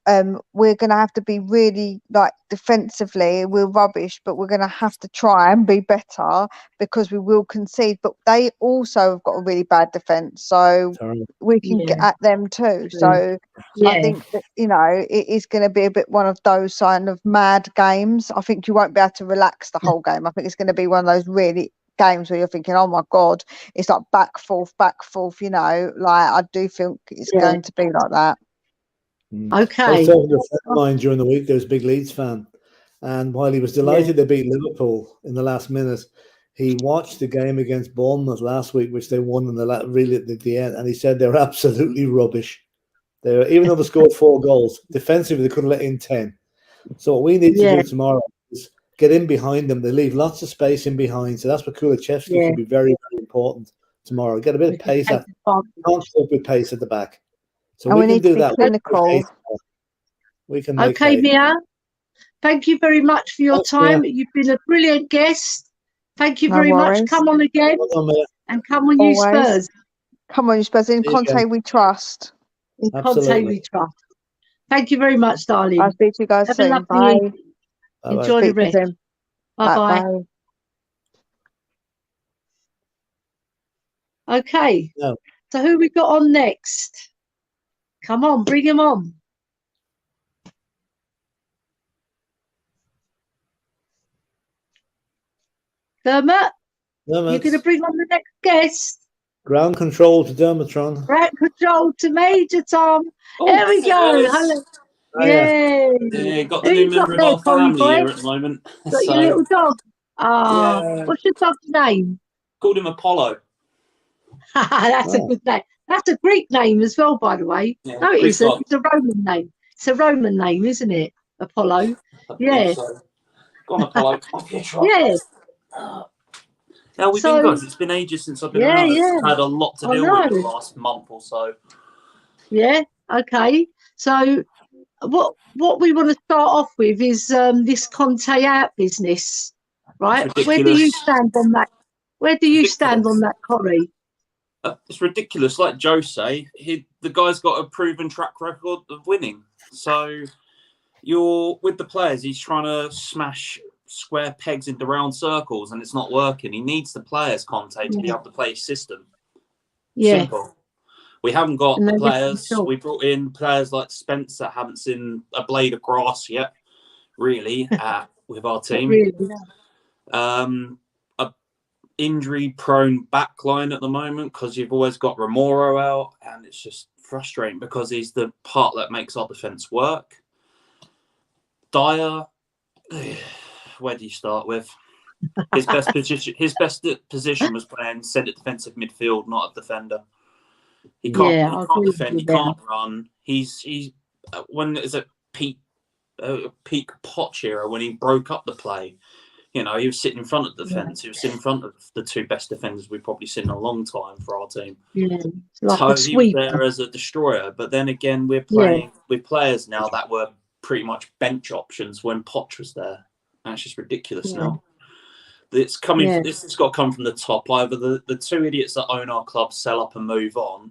we're going to have to be really, like, defensively, we're rubbish, but we're going to have to try and be better because we will concede. But they also have got a really bad defence, so we can get at them too. So I think that, you know, it is going to be a bit one of those kind of mad games. I think you won't be able to relax the whole game. I think it's going to be one of those really games where you're thinking, oh my God, it's like back, forth, you know, like I do think it's going to be like that. Okay. I was talking to a friend of mine during the week. There's a big Leeds fan, and while he was delighted they beat Liverpool in the last minute, he watched the game against Bournemouth last week, which they won in really at the end, and he said they were absolutely rubbish. They were, even though they scored 4 goals defensively, they couldn't let in 10. So what we need to do tomorrow is get in behind them. They leave lots of space in behind, so that's what Kulachevsky can be very, very important tomorrow. Get a bit of pace can't cope with pace at the back. So we can do that. Clinical. We can make Mia, thank you very much for your time. Mia. You've been a brilliant guest. Thank you very much. Come on again. And come on, you Spurs. Come on, you Spurs. In Conte we trust. In Conte we trust. Thank you very much, darling. I'll speak to you guys soon. Bye. Enjoy the rest. Bye-bye. Okay. So who we got on next? Come on, bring him on. Dermot, you're going to bring on the next guest. Ground control to Dermotron. Ground control to Major Tom. There we go. Hello. Yeah, got the new member of our family here at the moment. Got your little dog. What's your dog's name? Called him Apollo. That's a good name. That's a Greek name as well, by the way. Yeah, no, it's a Roman name. It's a Roman name, isn't it? Apollo. Yeah. So. Go on, Apollo. Yeah. Now we've been guys. It's been ages since I've been around. I've had a lot to deal with the last month or so. Yeah. Okay. So, what we want to start off with is this Conte out business, right? Where do you stand on that? Where do you stand on that, Corey? It's ridiculous. Like Joe say, the guy's got a proven track record of winning. So you're with the players. He's trying to smash square pegs into round circles, and it's not working. He needs the players, Conte, to be able to play his system. Simple. We haven't got the players. We brought in players like Spence that haven't seen a blade of grass yet, really, with our team. A injury-prone backline at the moment because you've always got Romero out, and it's just frustrating because he's the part that makes our defence work. Dyer, where do you start with? His best position was playing centre defensive midfield, not a defender. He can't defend. He can't run. He's when is it peak POCH era when he broke up the play. You know, he was sitting in front of the defence. He was sitting in front of the 2 best defenders we've probably seen in a long time for our team. Like so he was there as a destroyer. But then again, we're playing with players now that were pretty much bench options when POCH was there. That's just ridiculous now. It's coming. This has got to come from the top. Either the 2 idiots that own our club sell up and move on,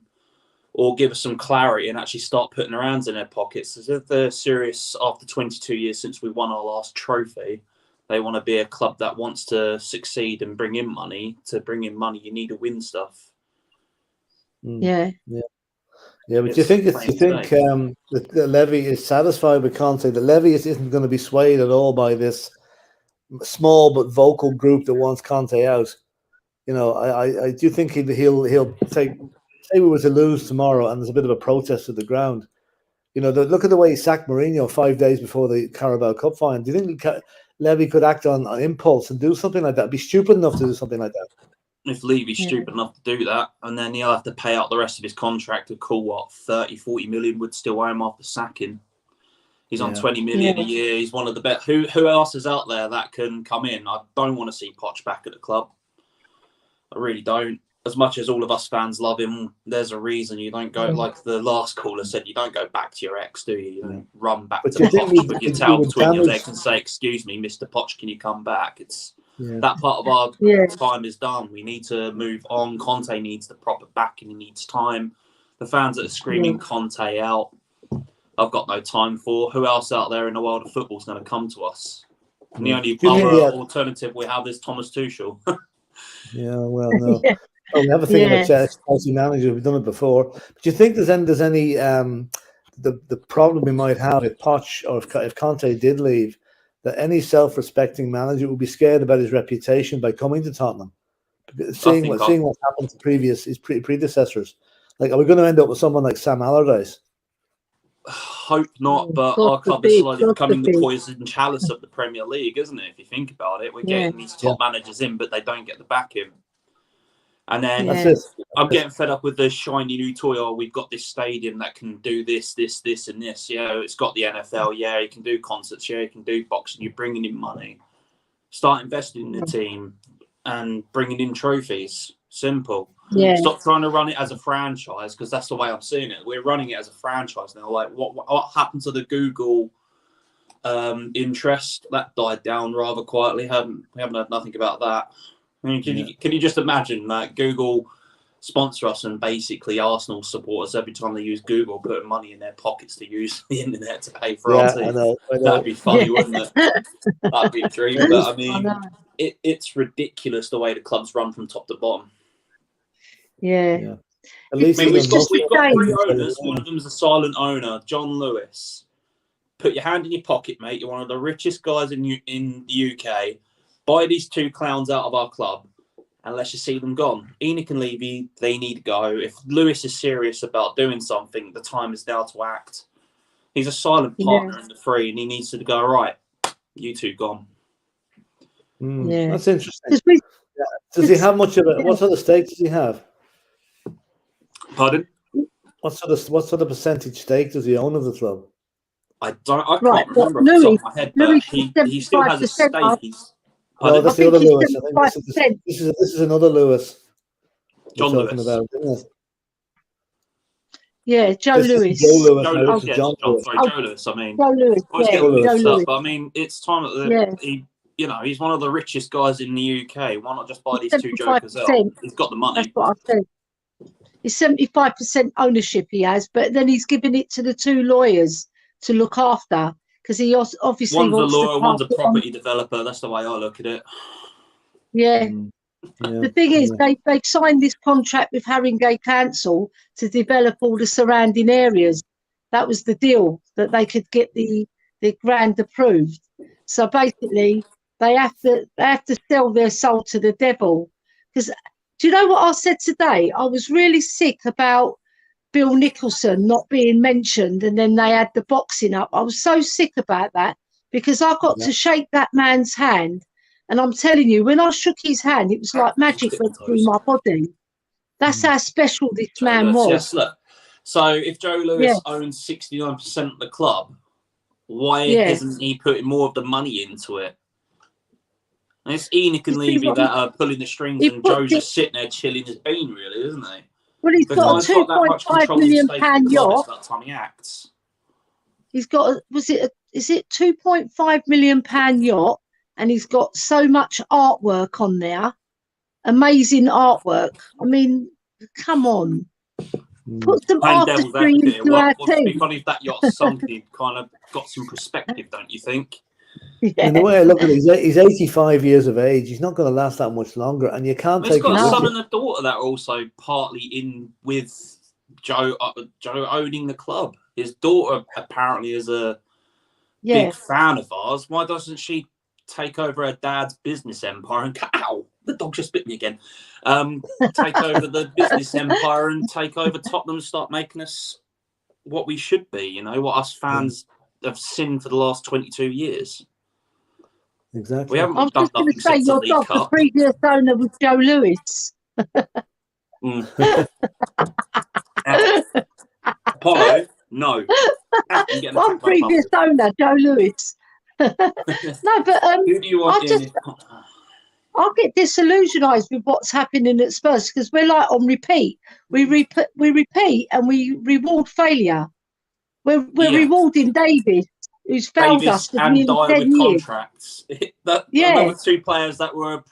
or give us some clarity and actually start putting their hands in their pockets. As if they're serious after 22 years since we won our last trophy. They want to be a club that wants to succeed and bring in money. To bring in money, you need to win stuff. Yeah. But do you think the Levy is satisfied with Conte? The Levy isn't going to be swayed at all by this small but vocal group that wants Conte out. You know, I do think he'll take. Say we were to lose tomorrow and there's a bit of a protest at the ground. You know, look at the way he sacked Mourinho 5 days before the Carabao Cup final. Do you think Levy could act on impulse and do something like that? Be stupid enough to do something like that? If Levy's stupid enough to do that, and then he'll have to pay out the rest of his contract of 30-40 million would still owe him after sacking. He's on 20 million a year. He's one of the best. Who else is out there that can come in? I don't want to see Poch back at the club. I really don't. As much as all of us fans love him, there's a reason you don't go, like the last caller said, you don't go back to your ex, do you? You don't run back to Poch with your tail between your legs and say, excuse me, Mr. Poch, can you come back? It's that part of our time is done. We need to move on. Conte needs the proper backing. He needs time. The fans that are screaming Conte out, I've got no time for. Who else out there in the world of football is going to come to us? And the only alternative we have is Thomas Tuchel. Yeah, well, no. Oh, we have a thing about Chelsea manager. We've done it before. But do you think there's any the problem we might have if Poch or if Conte did leave, that any self-respecting manager would be scared about his reputation by coming to Tottenham, seeing what's happened to his predecessors? Like, are we going to end up with someone like Sam Allardyce? Hope not, but our club is slowly becoming the poison chalice of the Premier League, isn't it? If you think about it, we're getting these top managers in, but they don't get the backing. And then I'm getting fed up with the shiny new toy. Oh, we've got this stadium that can do this, and this. Yeah, it's got the NFL. Yeah, you can do concerts. Yeah, you can do boxing. You're bringing in money. Start investing in the team and bringing in trophies. Simple. Yeah. Stop trying to run it as a franchise, because that's the way I'm seeing it. We're running it as a franchise now. Like, what happened to the Google interest? That died down rather quietly. We haven't heard nothing about that. I mean, can you just imagine that Google sponsor us and basically Arsenal supporters every time they use Google putting money in their pockets to use the internet to pay for our team? I know. That'd be funny, wouldn't it? That'd be a dream. But I mean, it's ridiculous the way the club's run from top to bottom. Yeah. At least we've got 3 owners. One of them's a silent owner, John Lewis. Put your hand in your pocket, mate. You're one of the richest guys in the UK. Buy these 2 clowns out of our club and let's just see them gone. Enoch and Levy, they need to go. If Lewis is serious about doing something, the time is now to act. He's a silent partner in the 3, and he needs to go, right, you 2 gone. That's interesting. Does he have much of it? What sort of stake does he have? Pardon? What sort of percentage stake does he own of the club? I can't remember off the top of my head, but he still has a stake. Oh, that's the other Lewis. I think this is another Lewis. John Lewis. About, isn't it? Yeah, Joe Lewis. Joe Lewis. Joe Lewis. I mean, Joe Lewis. Joe Lewis. But I mean, it's time that he's one of the richest guys in the UK. Why not just buy these 2 jokers out? He's got the money. That's what I said. It's 75% ownership he has, but then he's giving it to the 2 lawyers to look after, because he obviously one's a lawyer, one's a property developer. That's the way I look at it. Yeah. The thing is, they signed this contract with Haringey Council to develop all the surrounding areas. That was the deal, that they could get the grant approved. So basically, they have to sell their soul to the devil. Because do you know what I said today? I was really sick about Bill Nicholson not being mentioned, and then they had the boxing up. I was so sick about that, because I got to shake that man's hand, and I'm telling you, when I shook his hand, it was like magic went through my body. That's how special this man was. Yes, look. So if Joe Lewis owns 69% of the club, why isn't he putting more of the money into it? And it's Enoch and Levy that are pulling the strings, and Joe's just sitting there chilling his bean, really, isn't he? Well, he's got a £2.5 million yacht. That time he acts. He's got is it £2.5 million yacht, and he's got so much artwork on there, amazing artwork. I mean, come on, put some artistry into our team. If that yacht's sunk, he kind of got some perspective, don't you think? Yeah. And the way I look at it, he's 85 years of age. He's not going to last that much longer, and you can't take. He's got a son and a daughter that are also partly in with Joe owning the club. His daughter apparently is a big fan of ours. Why doesn't she take over her dad's business empire and ow, the dog just bit me again. Take over the business empire and take over Tottenham and start making us what we should be. You know, what us fans have seen for the last 22 years. Exactly. We haven't I was done just going to say, since your dog, the previous owner was Joe Lewis. Apollo, no. One previous owner, Joe Lewis. No, but who do you want I get disillusionized with what's happening at Spurs, because we're like on repeat. We repeat and we reward failure. We're rewarding Davis, who's failed us for nearly 10 years. Contracts. Another 2 players that were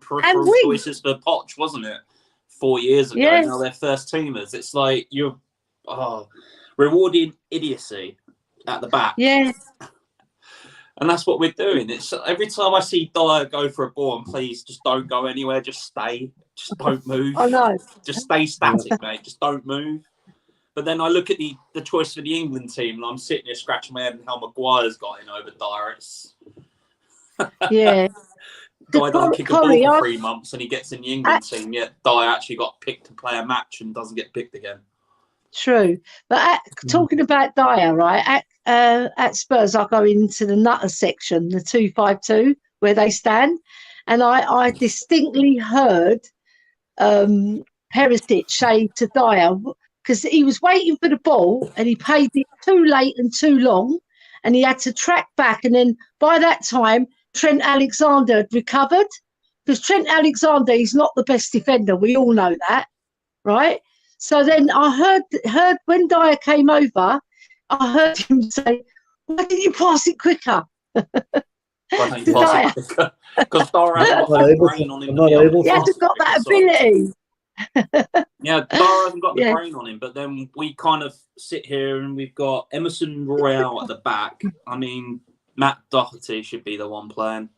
peripheral choices for Poch, wasn't it? 4 years ago. Now they're first teamers. It's like rewarding idiocy at the back. Yeah. And that's what we're doing. It's every time I see Dyer go for a ball, and please just don't go anywhere. Just stay. Just don't move. I know. Just stay static, mate. Just don't move. But then I look at the choice for the England team, and I'm sitting here scratching my head and how Maguire's got in over Dyer. It's Yeah. Guy doesn't kick a ball for 3 months and he gets in the England team, yet Dyer actually got picked to play a match and doesn't get picked again. True. But talking about Dyer, right, at Spurs, I go into the nutter section, the 252, where they stand. And I distinctly heard Perisic say to Dyer, because he was waiting for the ball and he paid it too late and too long, and he had to track back. And then by that time, Trent Alexander had recovered, because Trent Alexander is not the best defender. We all know that, right? So then I heard when Dyer came over, I heard him say, "Why didn't you pass it quicker?" Why didn't you pass it quicker? Because Dyer hasn't got that brain on him. He hasn't got that ability. Yeah, Dyer hasn't got the brain on him. But then we kind of sit here and we've got Emerson Royale at the back. I mean, Matt Doherty should be the one playing.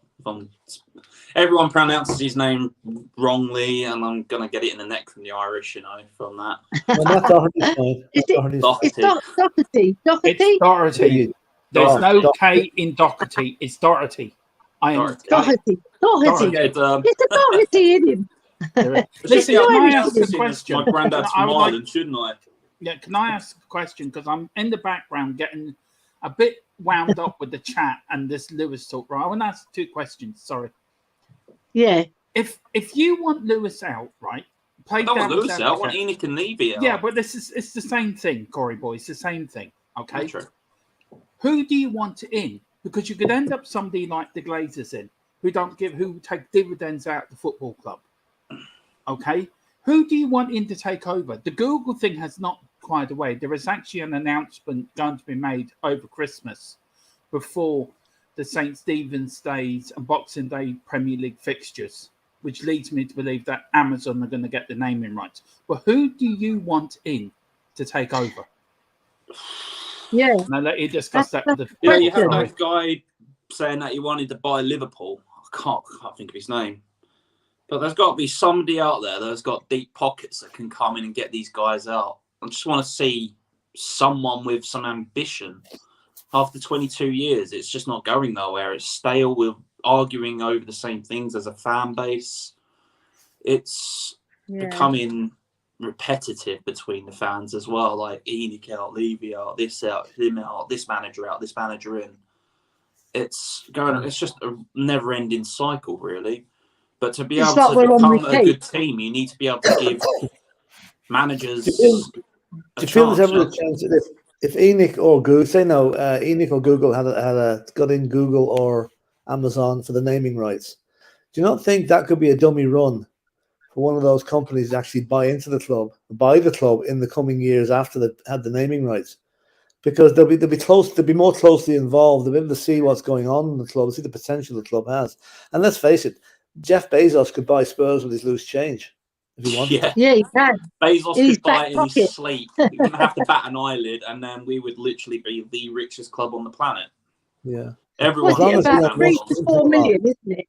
Everyone pronounces his name wrongly, and I'm going to get it in the neck from the Irish, you know, from that. It's Doherty. It's Doherty. There's no K in Doherty. It's Doherty. Doherty. It's a Doherty in him. Listen, can I ask a question? My granddad's from Ireland, shouldn't I? Yeah, can I ask a question? Because I'm in the background getting a bit wound up with the chat and this Lewis talk. Right, I want to ask 2 questions. Sorry. Yeah. If you want Lewis out, right? I don't want Lewis out. I want ENIC and Levy out. Yeah, but it's the same thing, Corey boy. It's the same thing. Okay. True. Who do you want in? Because you could end up somebody like the Glazers in, who take dividends out of the football club. Okay. Who do you want in to take over? The Google thing has not quite away. There is actually an announcement going to be made over Christmas before the St. Stephen's Days and Boxing Day Premier League fixtures, which leads me to believe that Amazon are going to get the naming rights. But who do you want in to take over? Yeah. And I'll let you discuss that. You have that guy saying that he wanted to buy Liverpool. I can't think of his name. But there's got to be somebody out there that's got deep pockets that can come in and get these guys out. I just want to see someone with some ambition. After 22 years, it's just not going nowhere. It's stale. We're arguing over the same things as a fan base. It's becoming repetitive between the fans as well. Like ENIC out, Levy out, this out, him out, this manager out, this manager in. It's just a never-ending cycle, really. But to be able to become a good team, you need to be able to give managers. Do you feel there's ever a chance that if ENIC or Google, say no, ENIC or Google got in Google or Amazon for the naming rights, do you not think that could be a dummy run for one of those companies to actually buy the club in the coming years after they had the naming rights? Because they'll be more closely involved. They'll be able to see what's going on in the club, see the potential the club has. And let's face it, Jeff Bezos could buy Spurs with his loose change if he wanted. Yeah, he can. Bezos could buy it in his sleep. He wouldn't have to bat an eyelid, and then we would literally be the richest club on the planet. Yeah. Everyone's about 3 to 4 million, isn't it?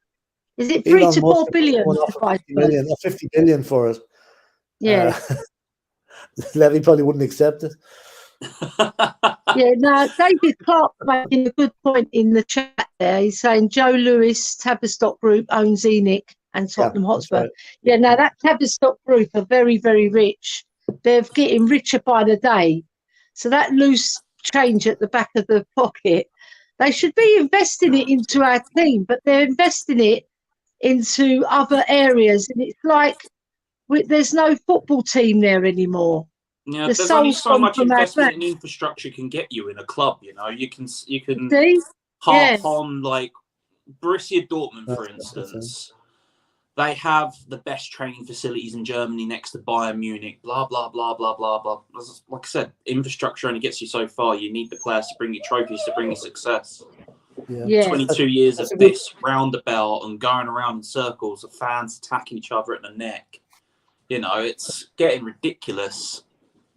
Is it 3 to 4 billion? 50 billion for us. Yeah. Levy probably wouldn't accept it. Yeah, no, David Clark making a good point in the chat there. He's saying Joe Lewis, Tavistock Group owns ENIC and Tottenham Hotspur. Right. Yeah, now that Tavistock Group are very, very rich. They're getting richer by the day. So that loose change at the back of the pocket, they should be investing it into our team, but they're investing it into other areas. And it's like there's no football team there anymore. Yeah, there's only so much investment in infrastructure can get you in a club. You know, you can harp on like Borussia Dortmund, for instance. They have the best training facilities in Germany next to Bayern Munich. Blah blah blah blah blah blah. Like I said, infrastructure only gets you so far. You need the players to bring you trophies, to bring you success. Yeah. 22 years of this roundabout and going around in circles of fans attacking each other at the neck. You know, it's getting ridiculous.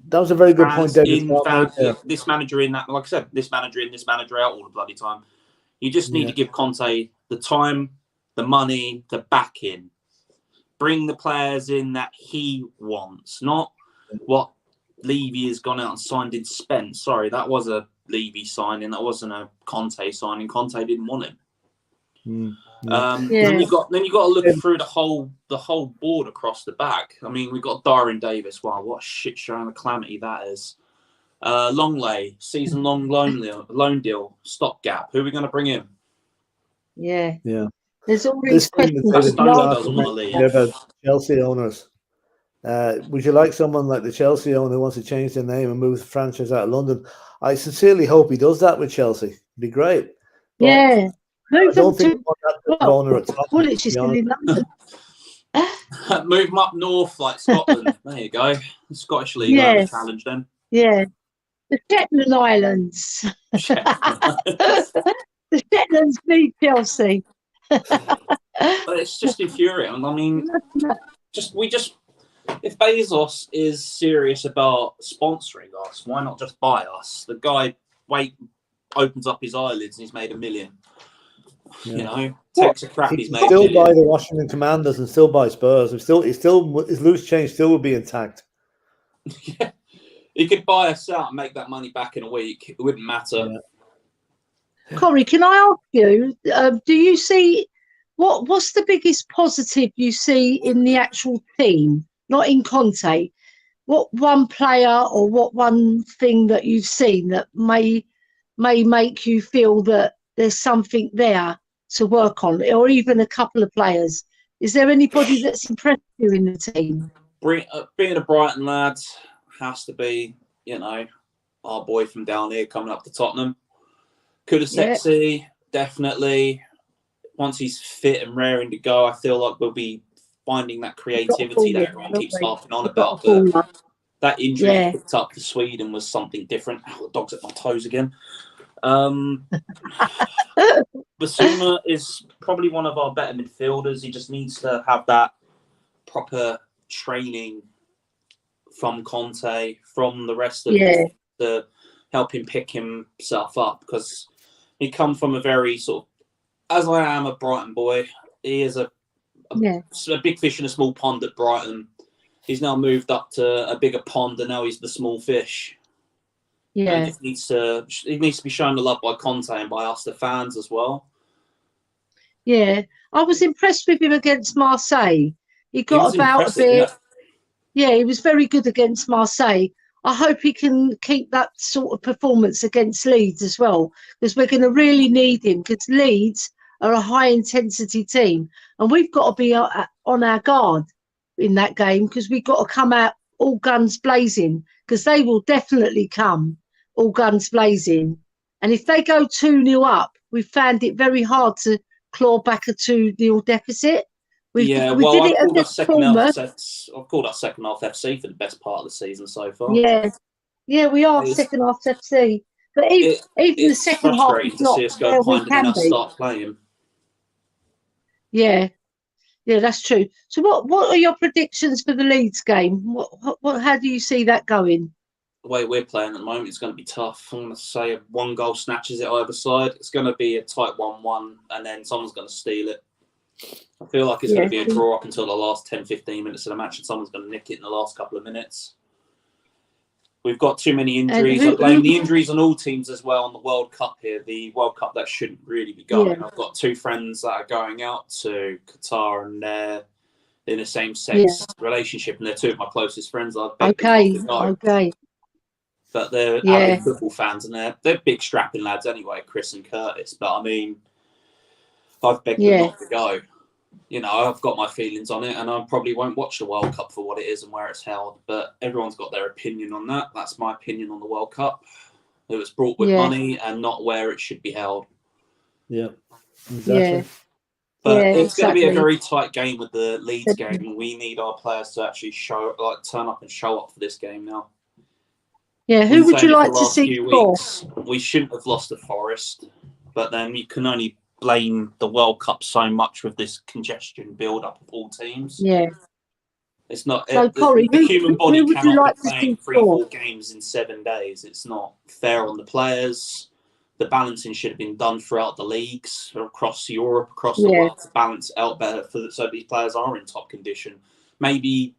That was a very good point, David. This manager in that, like I said, this manager in, this manager out all the bloody time. You just need to give Conte the time, the money, the backing. Bring the players in that he wants, not what Levy has gone out and signed in Spence. Sorry, that was a Levy signing. That wasn't a Conte signing. Conte didn't want him. Then you got to look through the whole board across the back. I mean, we've got Darren Davis. Wow, what a shit show and a calamity that is. Longley, season-long loan deal, stopgap. Who are we going to bring in? Yeah. There's all these questions. About Chelsea owners. Would you like someone like the Chelsea owner who wants to change their name and move the franchise out of London? I sincerely hope he does that with Chelsea. It'd be great. But I don't think we want that owner at top. Woolwich is still in London. Move them up north like Scotland. There you go. The Scottish League have a challenge then. Yeah. The Shetland Islands. The Shetlands beat Chelsea. But it's just infuriating. I mean, if Bezos is serious about sponsoring us, why not just buy us? The guy opens up his eyelids and he's made $1 million. You know, takes a crap. He's made still buy the Washington Commanders and still buy Spurs. His loose change still would be intact. Yeah, he could buy us out and make that money back in a week. It wouldn't matter. Corey, can I ask you? Do you see what's the biggest positive you see in the actual team, not in Conte? What one player or what one thing that you've seen that may make you feel that there's something there to work on, or even a couple of players? Is there anybody that's impressed you in the team? Being a Brighton lad has to be, you know, our boy from down here coming up to Tottenham. Thfc, definitely. Once he's fit and raring to go, I feel like we'll be finding that creativity that everyone keeps harping on about. But that injury he picked up for Sweden was something different. Oh, the dog's at my toes again. Basuma is probably one of our better midfielders. He just needs to have that proper training from Conte, from the rest of to help him pick himself up, because he come from a very sort of, as I am a Brighton boy, he is a big fish in a small pond at Brighton. He's now moved up to a bigger pond and now he's the small fish. Yeah, he needs to be shown the love by Conte and by us, the fans, as well. Yeah, I was impressed with him against Marseille. He got about a bit. Yeah, he was very good against Marseille. I hope he can keep that sort of performance against Leeds as well, because we're going to really need him, because Leeds are a high-intensity team, and we've got to be on our guard in that game, because we've got to come out all guns blazing, because they will definitely come all guns blazing. And if they go 2-0 up, we've found it very hard to claw back a 2-0 deficit. We did it against Bournemouth. I've called us second half FC for the best part of the season so far. Yeah, we are second half FC. But even the second half is not where we can be. Start playing. Yeah, that's true. So what are your predictions for the Leeds game? How do you see that going? The way we're playing at the moment, it's going to be tough. I'm going to say 1 goal snatches it either side. It's going to be a tight 1-1, and then someone's going to steal it. I feel like it's going to be a draw up until the last 10-15 minutes of the match, and someone's going to nick it in the last couple of minutes. We've got too many injuries. I blame the injuries on all teams as well on the World Cup here. The World Cup that shouldn't really be going. Yeah. I've got 2 friends that are going out to Qatar, and they're in a same-sex relationship, and they're 2 of my closest friends. Okay. But they're avid football fans, and they're big strapping lads anyway, Chris and Curtis. But I mean, I've begged them not to go. You know, I've got my feelings on it, and I probably won't watch the World Cup for what it is and where it's held. But everyone's got their opinion on that. That's my opinion on the World Cup. It was brought with money and not where it should be held. Yeah, exactly. Yeah. But it's going to be a very tight game with the Leeds game, and we need our players to actually turn up and show up for this game now. Yeah, who would you like to see for? We shouldn't have lost to Forest, but then you can only blame the World Cup so much with this congestion build-up of all teams. Yeah. It's not. So, Corey, The human body who would you cannot like be to playing see 3-4 games in 7 days. It's not fair on the players. The balancing should have been done throughout the leagues, across Europe, across the world, to balance it out better so these players are in top condition. Maybe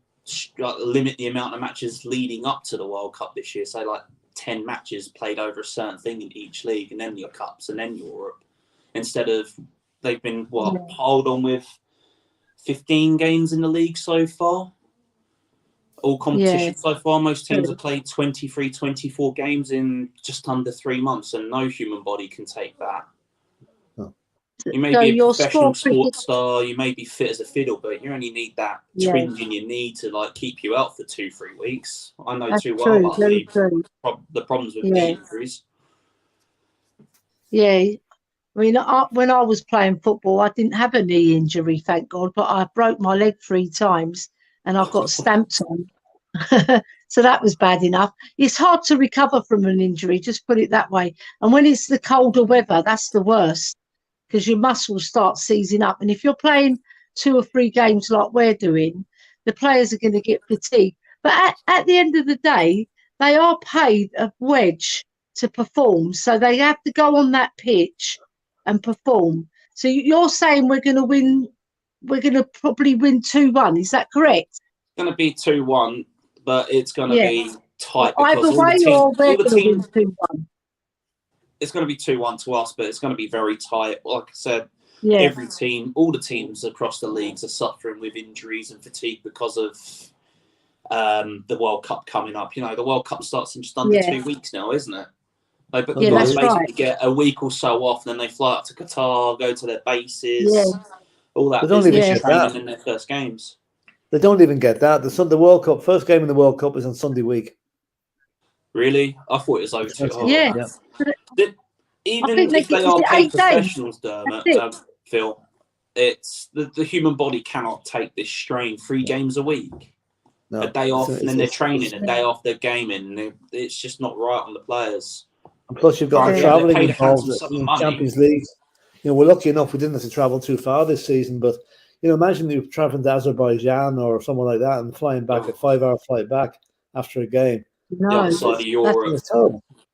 limit the amount of matches leading up to the World Cup this year. So, like 10 matches played over a certain thing in each league, and then your cups, and then Europe. Instead of they've been piled on with 15 games in the league so far. All competitions so far, most teams have played 23, 24 games in just under 3 months, and no human body can take that. Oh. You may be a professional sports star, you may be fit as a fiddle, but you only need that twinge in your knee to like keep you out for 2-3 weeks. I know too well about the problems with knee injuries. Yeah. I mean, when I was playing football, I didn't have a knee injury, thank God, but I broke my leg 3 times and I got stamped on. So that was bad enough. It's hard to recover from an injury, just put it that way. And when it's the colder weather, that's the worst, because your muscles start seizing up. And if you're playing 2 or 3 games like we're doing, the players are going to get fatigued. But at the end of the day, they are paid a wedge to perform. So they have to go on that pitch and perform. So you're saying we're going to probably win 2-1. Is that correct? It's going to be 2-1, but it's going to be tight. Either way, or we're going to win 2-1. It's going to be 2-1 to us, but it's going to be very tight. Like I said, every team, all the teams across the leagues are suffering with injuries and fatigue because of the World Cup coming up. You know, the World Cup starts in just under 2 weeks now, isn't it? But they basically get a week or so off, and then they fly up to Qatar, go to their bases, all that business, training in their first games. They don't even get that. The World Cup, first game in the World Cup is on Sunday week. Really? I thought it was over too. Even if they are paid professionals, Phil, it's the human body cannot take this strain. 3 games a week, a day off, and then they're training, a day off, they're gaming. It's just not right on the players. And plus, you've got the travelling involved in Champions League. You know, we're lucky enough we didn't have to travel too far this season, but you know, imagine you traveling to Azerbaijan or somewhere like that and flying back a 5-hour flight back after a game. The other side of Europe,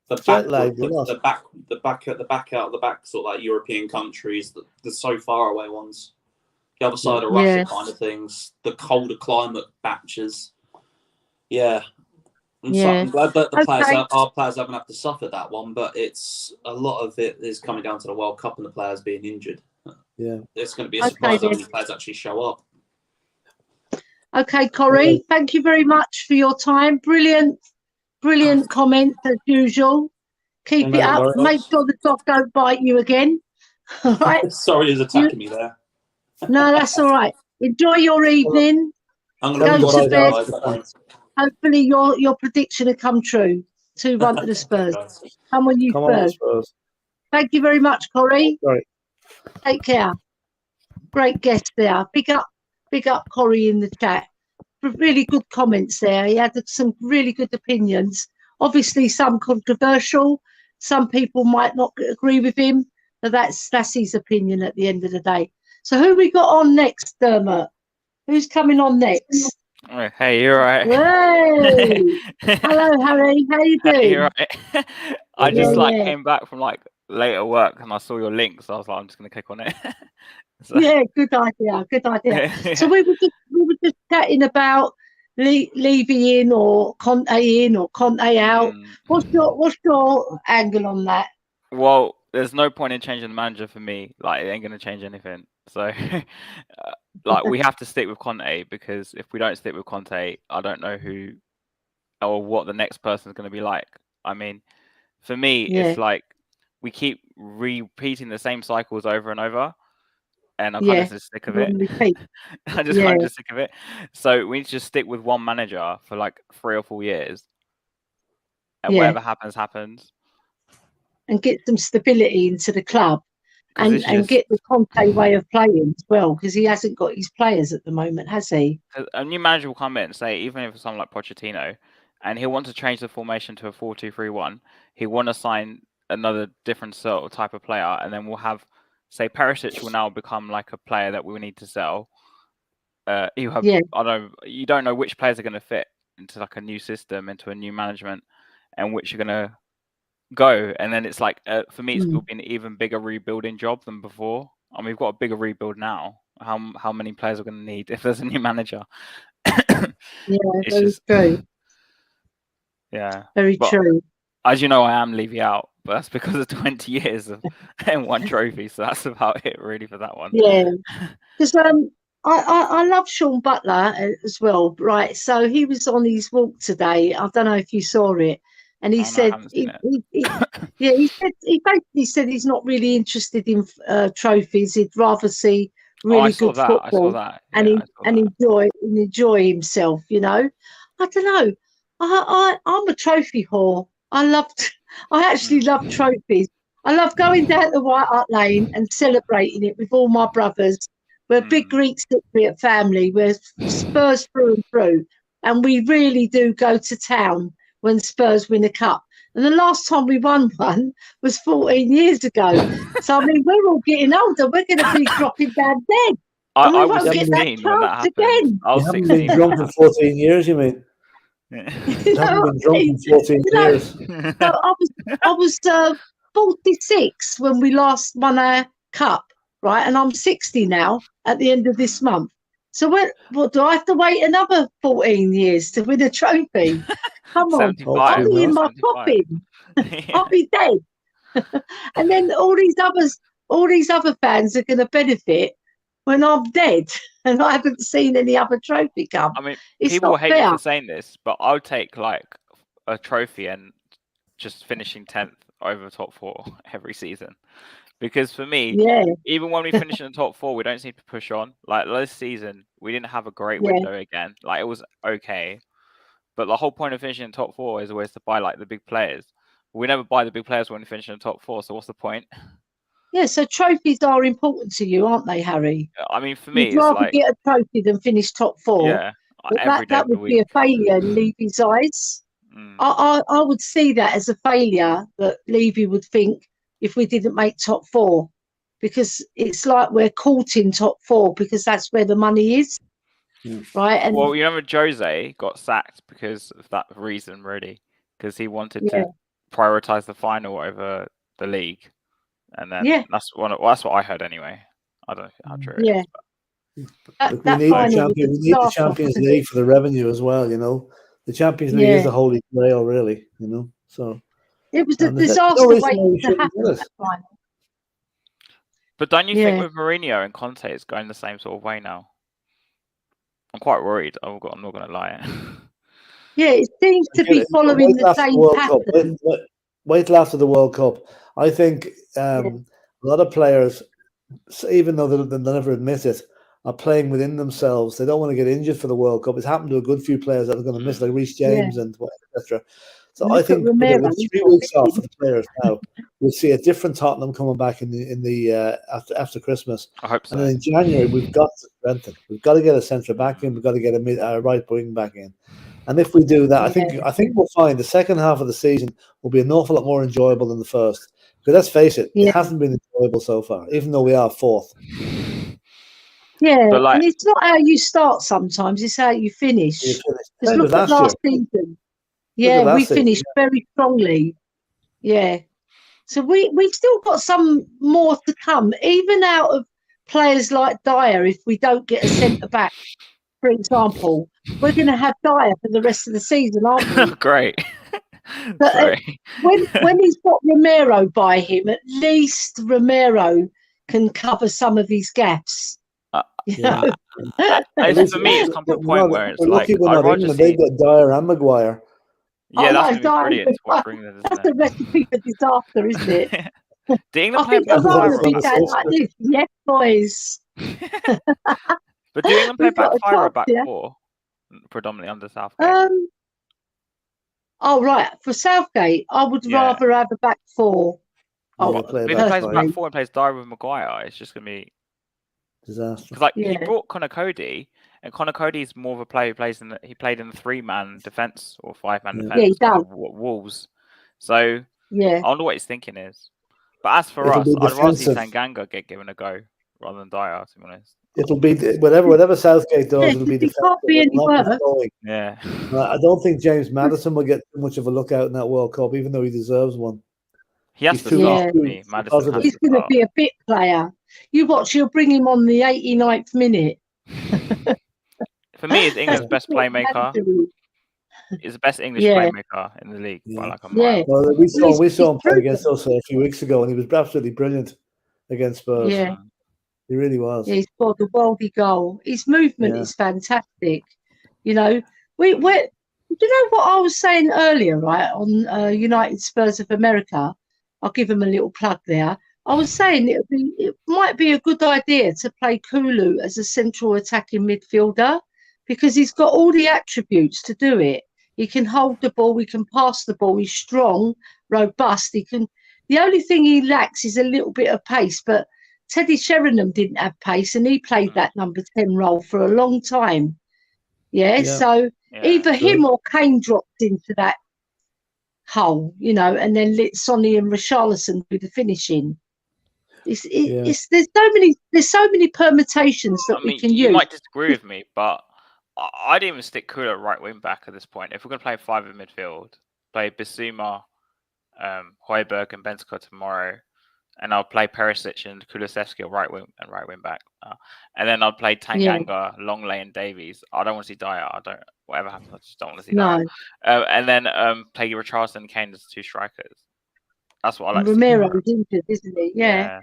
the back sort of like European countries, the so far away ones. The other side of Russia kind of things, the colder climate batches. I'm glad that our players haven't had to suffer that one, but it's a lot of it is coming down to the World Cup and the players being injured. It's going to be a surprise how many players actually show up. Okay, Corey, thank you very much for your time. Brilliant comments as usual. Keep it up. Make sure the dog don't bite you again. All right. Sorry, he's attacking me there. No, that's all right. Enjoy your evening. I'm going go to bed. Hopefully your prediction will come true. 2-1 to the Spurs. Come on, you Spurs. Thank you very much, Corey. Sorry. Take care. Great guest there. Big up Corey in the chat. Really good comments there. He had some really good opinions. Obviously, some controversial. Some people might not agree with him, but that's his opinion at the end of the day. So who we got on next, Dermot? Who's coming on next? Oh, hey, you're right. Hey. Hello, Harry. How you doing? Hey, you're right. I just came back from later work and I saw your link, so I was like, I'm just gonna click on it. Yeah, good idea. Good idea. So we were just chatting about Levy in or Conte in or Conte out. What's your angle on that? Well, there's no point in changing the manager for me. Like, it ain't gonna change anything. So, we have to stick with Conte, because if we don't stick with Conte, I don't know who or what the next person is going to be like. I mean, for me, it's like we keep repeating the same cycles over and over, and I'm kind of just sick of it. I just kind of just sick of it. So we need to just stick with one manager for 3 or 4 years, and whatever happens, happens. And get some stability into the club. And get the Conte way of playing as well, because he hasn't got his players at the moment, has he? A new manager will come in and say, even if it's someone like Pochettino, and he'll want to change the formation to a 4-2-3-1, he'll want to sign another different sort of type of player, and then we'll have, say, Perisic will now become like a player that we need to sell. you have, Yeah. I don't know, you don't know which players are going to fit into like a new system, into a new management, and which are going to go. And then it's like, for me, it's will be an even bigger rebuilding job than before. I mean, we've got a bigger rebuild now. How many players are going to need if there's a new manager? Yeah, It's very just, true. yeah. Very But true. as you know, I am Levy out, but that's because of 20 years of and one trophy. So that's about it, really, for that one. Yeah, because I love Sean Butler as well, right? So he was on his walk today. I don't know if you saw it, and he Oh, no, I said haven't seen it. yeah, he basically said he's not really interested in trophies. He'd rather see really good football I saw that. Yeah, and I saw that. enjoy himself. You know, I don't know. I'm a trophy whore. I actually love trophies. I love going down the White Hart Lane and celebrating it with all my brothers. We're a big Greek Cypriot family. We're Spurs through and through, and we really do go to town when Spurs win a cup. And the last time we won one was 14 years ago. So I mean, we're all getting older. We're going to be dropping down dead. And we I was won't get that 16 when that chance happened. again. I You was haven't 16. been drunk in 14 years, you mean? You You know haven't what been drunk I in mean? 14 You know, years. So I was 46 when we last won our cup, right? And I'm 60 now at the end of this month. So what do I have to wait another 14 years to win a trophy? Come on, 75. I'll be in my 75. coffin. Yeah. I'll be dead. And then all these other fans are going to benefit when I'm dead and I haven't seen any other trophy come. I mean, It's people not hate me fair. for saying this, but I would take like a trophy and just finishing 10th over top 4 every season. Because for me, Yeah, even when we finish in the top 4, we don't seem to push on. Like this season, we didn't have a great yeah, window again. Like it was okay. But the whole point of finishing in top 4 is always to buy like the big players. We never buy the big players when we finish in the top 4. So what's the point? yeah. So trophies are important to you, aren't they, Harry? I mean, for me, You'd it's rather like, get a trophy than finish top 4. yeah, But every day that of the would be week. a failure in Levy's eyes. I would see that as a failure that Levy would think if we didn't make top 4, because it's like we're caught in top 4 because that's where the money is, right? And Well, you remember Jose got sacked because of that reason, really, because he wanted yeah, to prioritize the final over the league, and then yeah, that's what I heard anyway. I don't know how true it yeah. is. Look, we That need final was a we need the disaster. Champions League for the revenue as well, you know. The Champions League is Yeah, the holy grail, really, you know. So it was a and there's no disaster reason why waiting we to shouldn't happen, get it. that final. But don't you think Yeah, with Mourinho and Conte, it's going the same sort of way now? I'm quite worried. I'm not going to lie. yeah. It seems to be following Wait the till after the same World Cup. pattern. Wait till after the World Cup. I think Yeah, a lot of players, even though they never admit it, are playing within themselves. They don't want to get injured for the World Cup. It's happened to a good few players that are going to miss, like Reece yeah. James and etc. So I Look at think Romero. with 3 weeks off for the players now, we'll see a different Tottenham coming back in the after Christmas. I hope so. And then in January, we've got to strengthen. We've got to get a centre back in. We've got to get a right wing back in. And if we do that, I think we'll find the second half of the season will be an awful lot more enjoyable than the first. Because let's face it, Yeah, it hasn't been enjoyable so far, even though we are 4th. yeah. But like, And it's not how you start sometimes, it's how you finish. Because Same as look at last last year. season. Look Yeah, at we last season. finished very strongly. Yeah. So we've still got some more to come, even out of players like Dyer. If we don't get a centre back, for example, we're going to have Dyer for the rest of the season, aren't we? great. But Sorry. when he's got Romero by him, at least Romero can cover some of his gaps. You know? For me, it's come to a point where it's we're like, lucky we're I'd not rather England. see. They've got Dyer and Maguire. Yeah, Oh, that's no, going to be Dyer, brilliant to watch England, that's isn't a recipe for disaster, isn't it? it? Do England I play think back the run five would or be back going four? like this. Yes, boys. But do England play We've got back a 5 or chance back here. 4? Predominantly under Southgate. Oh, right. For Southgate, I would Yeah. rather have a back 4. Oh, Yeah, play If he back plays five. back 4 and plays Dyer with Maguire, it's just going to be Disaster. because like Yeah. he brought Connor Cody, and Connor Cody's more of a player who plays he played in the 3-man defense or 5-man Yeah. defense Yeah, he does. of Wolves. So Yeah. I wonder what his thinking is. But as for It'll us, be I'd rather see defensive. Tanganga get given a go rather than Dyer, to be honest. It'll be whatever Southgate does. It'll be It defensive. can't be any It'll not be worse. throwing. Yeah. I don't think James Maddison will get too much of a look out in that World Cup, even though he deserves one. He has He's to too- start too me. Maddison positive. has He's to going to start. be a bit player. You watch, you'll bring him on the 89th minute. For me, he's England's That's best what playmaker. manager is. He's the best English Yeah. playmaker in the league by Yeah. like a mile. Yeah. Well, we saw He's him play proven. against us a few weeks ago, and he was absolutely brilliant against Spurs. Yeah. He really was. Yeah, he's scored a worldy goal. His movement Yeah. is fantastic. You know, you know what I was saying earlier, right? On United Spurs of America, I'll give him a little plug there. I was saying it might be a good idea to play Kulu as a central attacking midfielder because he's got all the attributes to do it. He can hold the ball, he can pass the ball, he's strong, robust. The only thing he lacks is a little bit of pace, but Teddy Sheringham didn't have pace and he played that number 10 role for a long time. Yeah. So either him or Kane dropped into that hole, you know, and then let Sonny and Richarlison do the finishing. There's so many permutations that we can use. You might disagree with me, but I'd even stick Kula at right wing back at this point. If we're going to play 5 in midfield, play Bissouma, Højbjerg and Bentancur tomorrow, and I'll play Perisic and Kulusevski at right wing back. And then I'll play Tanganga, Longley and Davies. I don't want to see Dyer. Whatever happens, I just don't want to see Dyer. And then play Richarlison and Kane as 2 strikers. That's what I like. Romero's injured, isn't he? Yeah.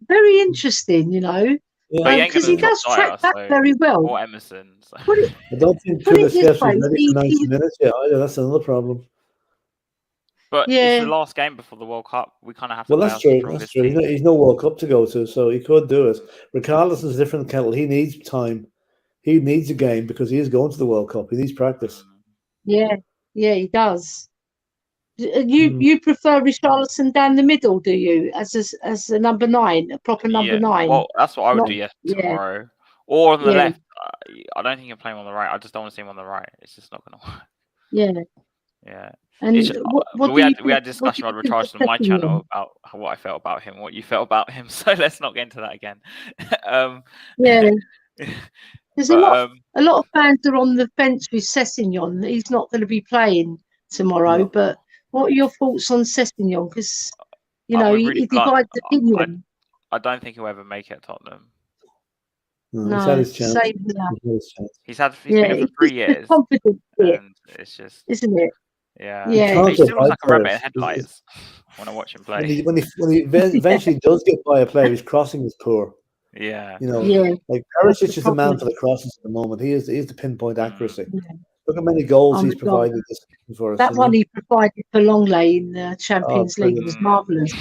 Very interesting, you know. Because he does track back very well. Or Emerson. So. I don't think Kulusevski's ready for 90 minutes yet either. That's another problem. But it's the last game before the World Cup. We kind of have to. Well, that's true. That's true. He's no World Cup to go to, so he could do it. Richarlison's a different kettle. He needs time. He needs a game because he is going to the World Cup. He needs practice. Yeah, he does. You prefer Richarlison down the middle, do you? As a number 9, a proper number 9. Well, that's what I would do tomorrow. Or on the left. I don't think you're playing on the right. I just don't want to see him on the right. It's just not going to work. Yeah. And we had a discussion about Richarlison on my channel about what I felt about him, what you felt about him. So let's not get into that again. There's a lot of fans are on the fence with Sessegnon. He's not going to be playing tomorrow. No. But what are your thoughts on Sessegnon? Because you know he divides opinion. I don't think he'll ever make it at Tottenham. No, he's had his chance. He's been here for 3 years. And it's just, isn't it? Yeah. He still looks like a rabbit in headlights when I watch him play. When he eventually does get by a player, his crossing is poor. Yeah. You know, like Perisic is the man for the crosses at the moment. He is the pinpoint accuracy. Look how many goals he's provided this season for us. That one he provided for Longley in the Champions League was marvellous.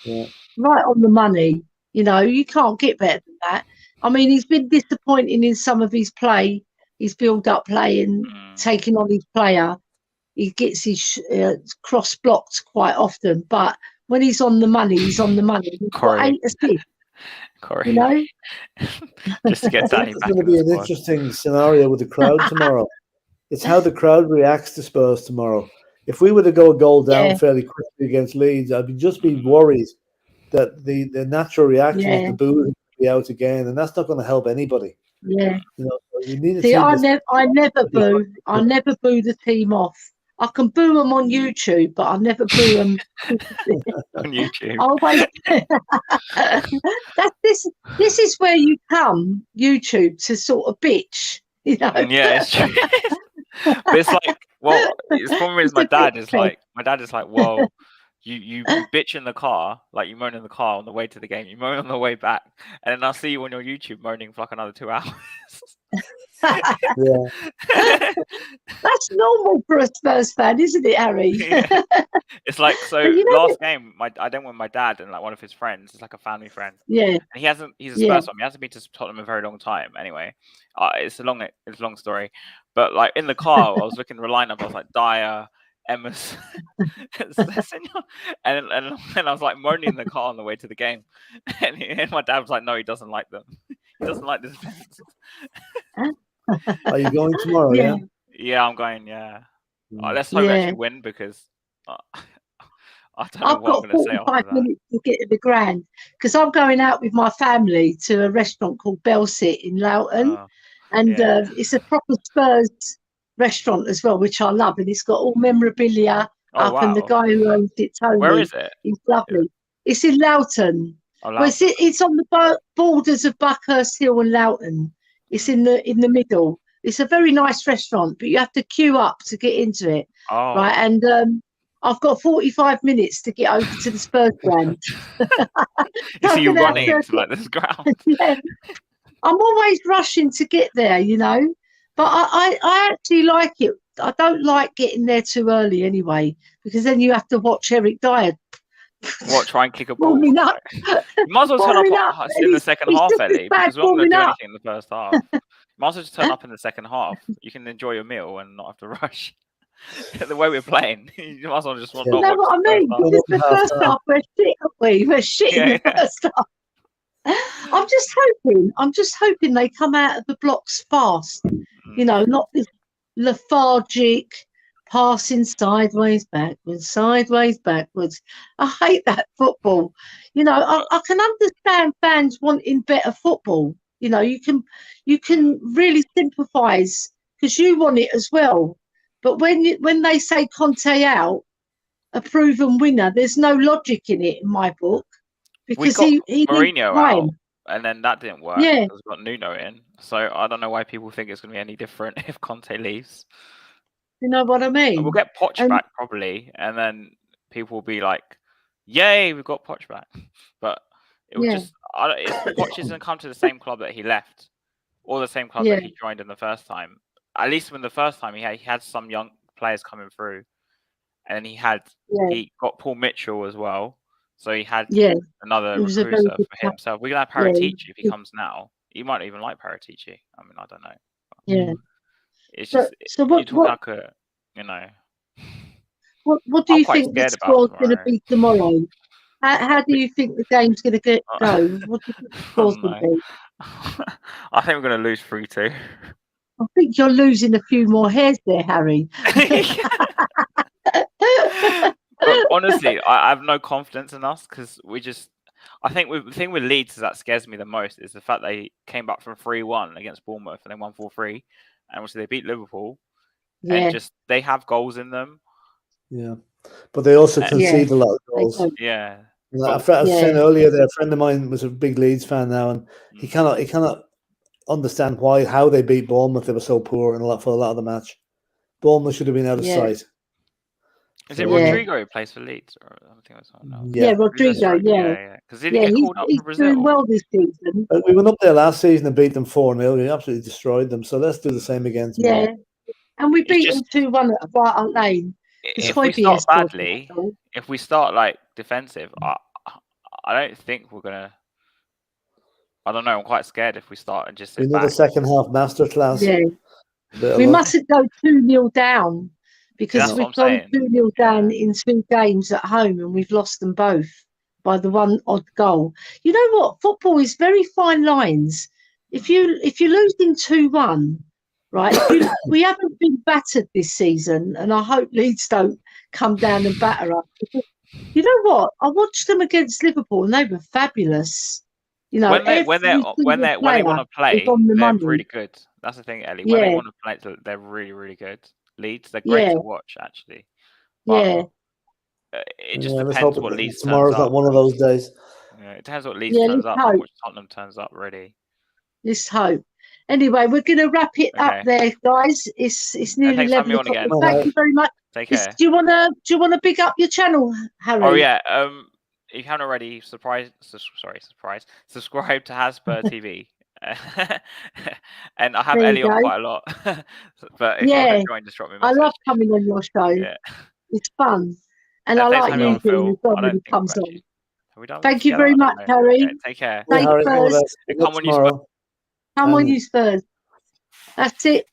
Yeah. Right on the money. You know, you can't get better than that. I mean, he's been disappointing in some of his play, his build-up play and taking on his player. He gets his cross blocked quite often, but when he's on the money, he's on the money. He's got 8 assists. Corey. You know? Just to get Danny back. It's going to be an interesting scenario with the crowd tomorrow. It's how the crowd reacts to Spurs tomorrow. If we were to go a goal down fairly quickly against Leeds, I'd just be worried that the natural reaction is the boo be out again, and that's not going to help anybody. Yeah. You know, you need to see, I never boo. I never boo the team off. I can boo them on YouTube, but I never boo them on YouTube. This is where you come, YouTube, to sort of bitch. You know? Yeah, it's true. But it's like, well, the problem is my dad is like, well, you bitch in the car, like you moan in the car on the way to the game, you moan on the way back, and then I'll see you on your YouTube moaning for like another 2 hours. That's normal for a Spurs fan, isn't it, Harry? It's like, so last game I went with my dad and like one of his friends. It's like a family friend, and he's a Spurs fan. He hasn't been to Tottenham a very long time. Anyway, it's a long story, but like in the car I was looking at the lineup. I was like Dyer, Emerson, and I was like moaning in the car on the way to the game, and my dad was like, no, he doesn't like them. He doesn't like this defense. Are you going tomorrow? Yeah, I'm going. Yeah, let's hope we actually win because I don't know I've what I'm got going to say after 45 that. minutes to get to the Grand because I'm going out with my family to a restaurant called Belsit in Loughton. Oh, And yeah. it's a proper Spurs restaurant as well, which I love. And it's got all memorabilia Oh, up. And the wow. guy who owns it, Tony, Where is it? he's lovely. It's in Loughton. Oh, Well, it's on the borders of Buckhurst Hill and Loughton. It's in the middle. It's a very nice restaurant, but you have to queue up to get into it. Oh. Right. And I've got 45 minutes to get over to the Spurs Grand. You see you running into like this ground. Yeah. I'm always rushing to get there, you know, but I actually like it. I don't like getting there too early anyway, because then you have to watch Eric Dyer. What, try and kick a ball? Warming up. You might as well turn up in the second half, Ellie, because we're not going to do anything in the first half. You might as well just turn up in the second half. You can enjoy your meal and not have to rush. The way we're playing, you might as well just not watch. You know what I mean? Because the first half we're shit, aren't we? We're shit in the first half. I'm just hoping they come out of the blocks fast. You know, not this lethargic passing sideways, backwards. I hate that football. You know, I can understand fans wanting better football. You know, you can really sympathise because you want it as well. But when they say Conte out, a proven winner, there's no logic in it in my book. Because he Mourinho out, and then that didn't work. Yeah, because we got Nuno in. So I don't know why people think it's going to be any different if Conte leaves. You know what I mean? We'll get Poch back probably, and then people will be like, "Yay, we've got Poch back!" But it will just Poch isn't come to the same club that he left, or the same club that he joined in the first time. At least when the first time he had some young players coming through, and then he got Paul Mitchell as well. So he had another recruiter for himself. We're going to have Paratici if he comes now. He might not even like Paratici. I mean, I don't know. Yeah. It's just, like a, you know. What do you think the score's going to be tomorrow? How do you think the game's going to go? What do you think the score's going to be? I think we're going to lose 3-2. I think you're losing a few more hairs there, Harry. But honestly, I have no confidence in us because I think the thing with Leeds that scares me the most is the fact they came back from 3-1 against Bournemouth and they won 4-3, and obviously they beat Liverpool. And just they have goals in them. Yeah, but they also concede a lot of goals. Yeah. I was saying earlier that a friend of mine was a big Leeds fan now, and he cannot understand how they beat Bournemouth. They were so poor for a lot of the match. Bournemouth should have been out of sight. Is it Rodrigo who plays for Leeds? Or I think that's someone else. Yeah, Rodrigo. Yeah. Because he get called up for Brazil. He's doing well this season. We went up there last season and beat them 4-0. We absolutely destroyed them. So let's do the same again tomorrow. Yeah, and we beat them 2-1 at White Hart Lane. If we start badly, if we start like defensive, I don't think we're gonna. I don't know. I'm quite scared if we start and just sit back. The second half masterclass. Yeah, we mustn't go 2-0 down because we've gone 2-0 down in 2 games at home and we've lost them both by the one odd goal. You know what? Football is very fine lines. If you're losing 2-1, right? We haven't been battered this season, and I hope Leeds don't come down and batter us. Because, you know what? I watched them against Liverpool and they were fabulous. You know, when they want to play, they're really good. That's the thing, Ellie. When they want to play, they're really, really good. Leeds, they're great to watch, actually. But it just depends what Leeds turns up. Tomorrow's not one of those days. Yeah, it depends what Leeds turns up and what Tottenham turns up, really. Let's hope. Anyway, we're going to wrap it up there, guys. It's nearly 11 o'clock. Thank you very much. Take care. Do you want to big up your channel, Harry? Oh yeah. If you haven't already, subscribe to HOTSPURS TV. And I have Ellie on quite a lot. But if you want to join, just drop me a message. I love coming on your show. Yeah. It's fun. And I like you doing the job when it comes on. Thank you very much, Harry. Yeah, take care. Thank you, Spurs. Come on, you Spurs. That's it.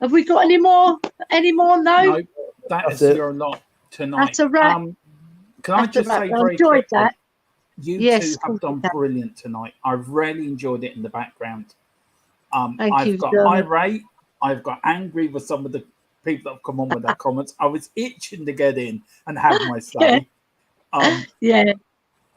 Have we got any more? No, that is your lot tonight. That's a wrap. Can I just say very quickly, you two have done brilliant tonight. I've really enjoyed it in the background. I've got irate. I've got angry with some of the people that have come on with their comments. I was itching to get in and have my say. Yeah.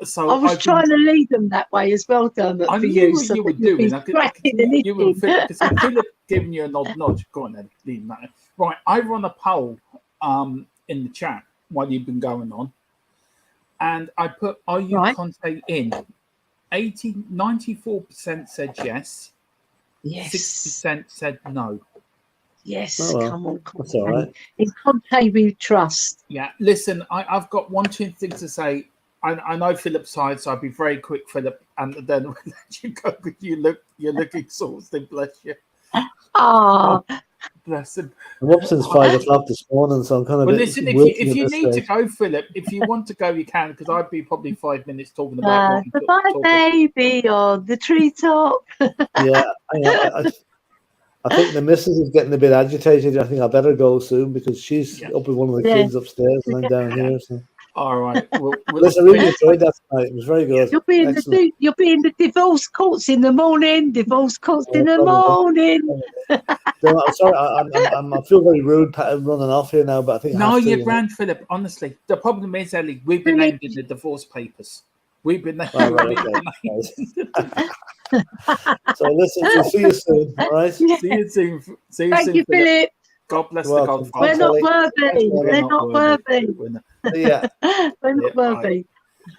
So I was trying to lead them that way as well, Dermot, I for knew you. what So you were that you'd be doing. I could scratching see and you were itching. because Philip giving you a nod. Go on then, leave that. Right, I run a poll in the chat while you've been going on, and I put, "Are you Conte in?" 94% said yes. Yes. 6% said no. Yes, Oh, well, come on, Conte. that's all right. In Conte we trust. Yeah, listen, I've got one, two things to say. I know Philip's side, so I'll be very quick, Philip, and then we'll let you go because you're looking exhausted, bless you. Oh, bless him. I'm up since 5 o'clock this morning, so I'm kind of. Well, listen, if you need to go, Philip, if you want to go, you can, because I'd be probably 5 minutes talking about what the baby on the treetop. Yeah, I think the missus is getting a bit agitated. I think I better go soon because she's up with one of the kids upstairs and I'm down here. So. All right. Listen, I really enjoyed that tonight. It was very good. You'll be in the divorce courts in the morning. Divorce courts in the morning. No, I'm sorry. I feel very rude running off here now, but I think no, you're grand, Philip. Honestly, the problem is, Ellie, we've been named in the divorce papers. We've been named. So listen, we'll see you soon. All right. See you soon. See you Thank soon, you, Philip. God bless the Godfather. We're not worthy. We're not worthy. Yeah. We're not worthy.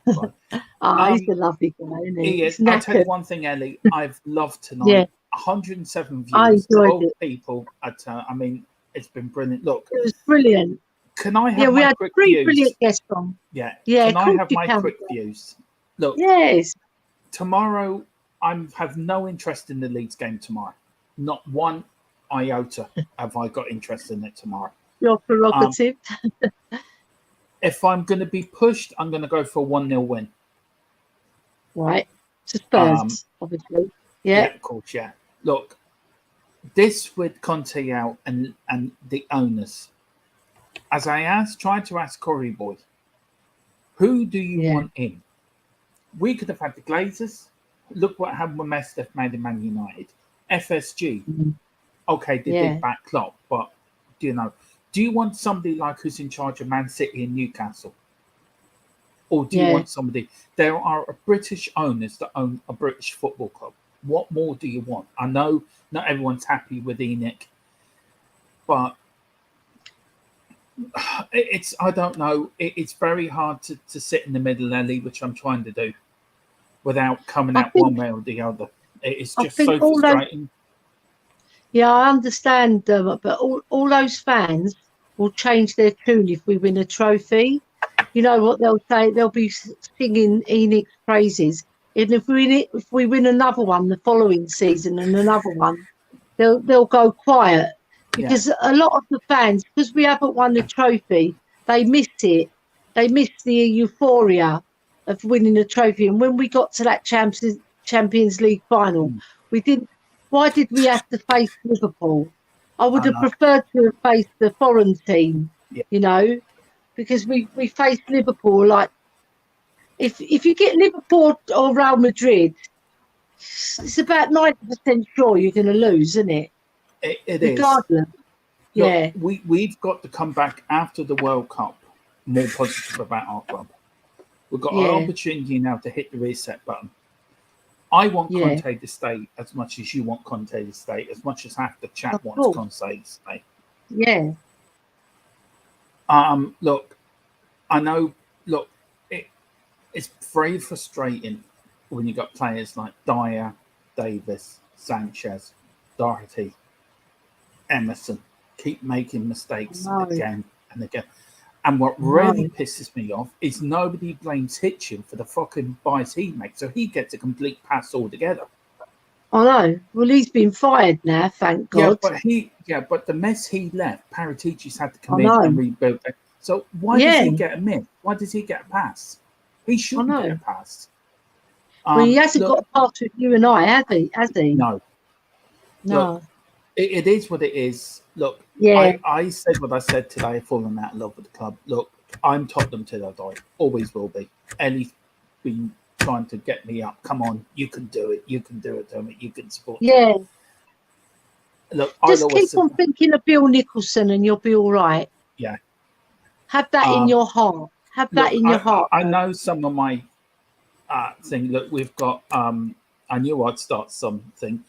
He's a lovely guy, isn't he? Ian, I'll tell you one thing, Ellie. I've loved tonight. Yeah. 107 I views. enjoyed 12 it. people. I mean, it's been brilliant. Look, it was brilliant. Can I have we my had quick three views? Brilliant guests on. Yeah. Yeah. Can I have my quick views? Look. Yes. Tomorrow, I have no interest in the Leeds game tomorrow. Not one iota have I got interest in it tomorrow. Your prerogative. If I'm going to be pushed, I'm going to go for a 1-0 win. Right. To Spurs, obviously. Yeah, of course, yeah. Look, this with Conte out and the owners. As I tried to ask Corey Boy, who do you want in? We could have had the Glazers. Look what happened when MYSKLEF made in Man United. FSG. Okay, they did back Klopp, but do you want somebody like who's in charge of Man City and Newcastle? Or do you want somebody? There are British owners that own a British football club. What more do you want? I know not everyone's happy with Enoch, but I don't know. It's very hard to sit in the middle, Ellie, which I'm trying to do, without coming out one way or the other. It's just so frustrating. I understand, but all those fans will change their tune if we win a trophy. You know what they'll say? They'll be singing Enoch's praises. And if we win another one the following season and another one, they'll go quiet. Because a lot of the fans, because we haven't won the trophy, they miss it. They miss the euphoria of winning a trophy. And when we got to that Champions League final, we didn't. Why did we have to face Liverpool? I would have preferred to have faced the foreign team, because we faced Liverpool. Like, if you get Liverpool or Real Madrid, it's about 90% sure you're going to lose, isn't it? It regardless. Look, we've got to come back after the World Cup more positive about our club. We've got an opportunity now to hit the reset button. I want Conte to stay as much as you want Conte to stay, as much as half the chat wants Conte to stay. Yeah. Look, I know. Look, it's very frustrating when you got players like Dyer, Davis, Sanchez, Doherty, Emerson keep making mistakes again and again. And what really pisses me off is nobody blames Hitchin for the fucking buys he makes, so he gets a complete pass altogether. I know. Well, he's been fired now, thank God. But the mess he left, Paratici's had to come in and rebuild it. So why does he get a miss? Why does he get a pass? He shouldn't get a pass. Well, he hasn't got a pass with you and I, has he? No. No. Look, it is what it is. Look, I said what I said today. I've fallen out of love with the club. Look, I'm Tottenham till I die. Always will be. Ellie's been trying to get me up. Come on, you can do it. You can do it, Dermot. You can support. Yeah. look, just keep on thinking of Bill Nicholson and you'll be all right. Yeah. Have that in your heart. Have that in your heart. I know some of my thing. Look, we've got. I knew I'd start something,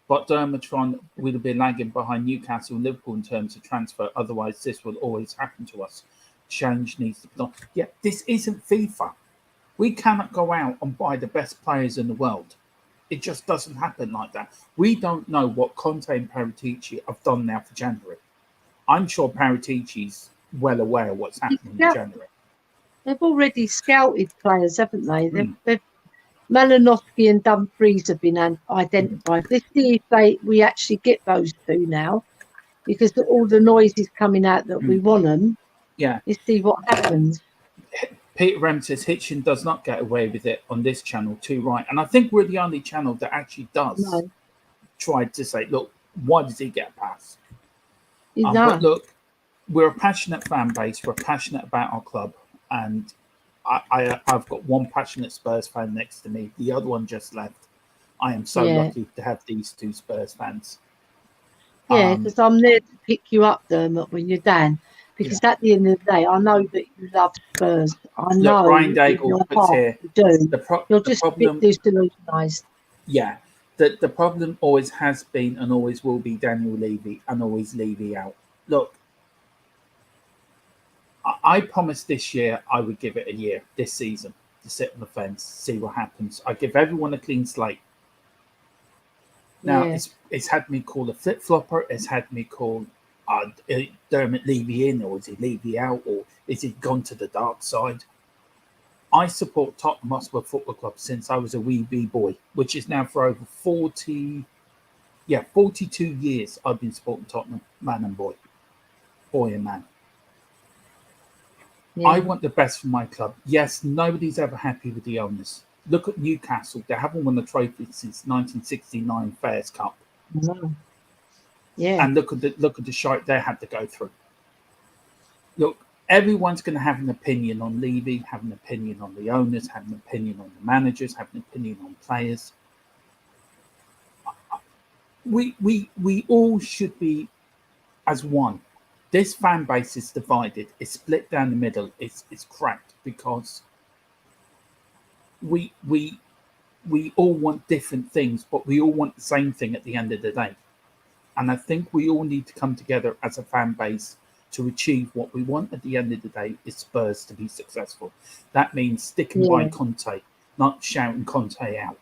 but DERMOTRON would have been lagging behind Newcastle and Liverpool in terms of transfer. Otherwise, this will always happen to us. Change needs to be done. Yeah, this isn't FIFA. We cannot go out and buy the best players in the world. It just doesn't happen like that. We don't know what Conte and Paratici have done now for January. I'm sure Paratici's well aware of what's happening in January. They've already scouted players, haven't they? They've Malinowski and Dumfries have been identified. Let's see if we actually get those two now, because all the noise is coming out that we want them. Yeah. Let's see what happens. Peter Rem says Hitchin does not get away with it on this channel too, right? And I think we're the only channel that actually does try to say, look, why does he get a pass? But look, we're a passionate fan base. We're passionate about our club. And I've got one passionate Spurs fan next to me. The other one just left. I am so lucky to have these two Spurs fans. Yeah, because I'm there to pick you up, Dermot, when you're down. Because at the end of the day, I know that you love Spurs. I know. Look, Brian Daigle puts here. You're just a bit disillusionised. Yeah. The problem always has been and always will be Daniel Levy and always Levy out. Look, I promised this year I would give it a year, this season, to sit on the fence, see what happens. I give everyone a clean slate. Now, it's had me call a flip-flopper. It's had me call Dermot Levy in, or is he Levy out, or is he gone to the dark side? I support Tottenham Hotspur Football Club since I was a wee boy, which is now for over 42 years I've been supporting Tottenham, man and boy and man. I want the best for my club. Yes, nobody's ever happy with the owners. Look at Newcastle. They haven't won a trophy since 1969 Fairs Cup. Yeah. And look at the shite they had to go through. Look, everyone's going to have an opinion on Levy, have an opinion on the owners, have an opinion on the managers, have an opinion on players. We all should be as one. This fan base is divided. It's split down the middle. It's cracked because we all want different things, but we all want the same thing at the end of the day. And I think we all need to come together as a fan base to achieve what we want at the end of the day is Spurs to be successful. That means sticking by Conte, not shouting Conte out.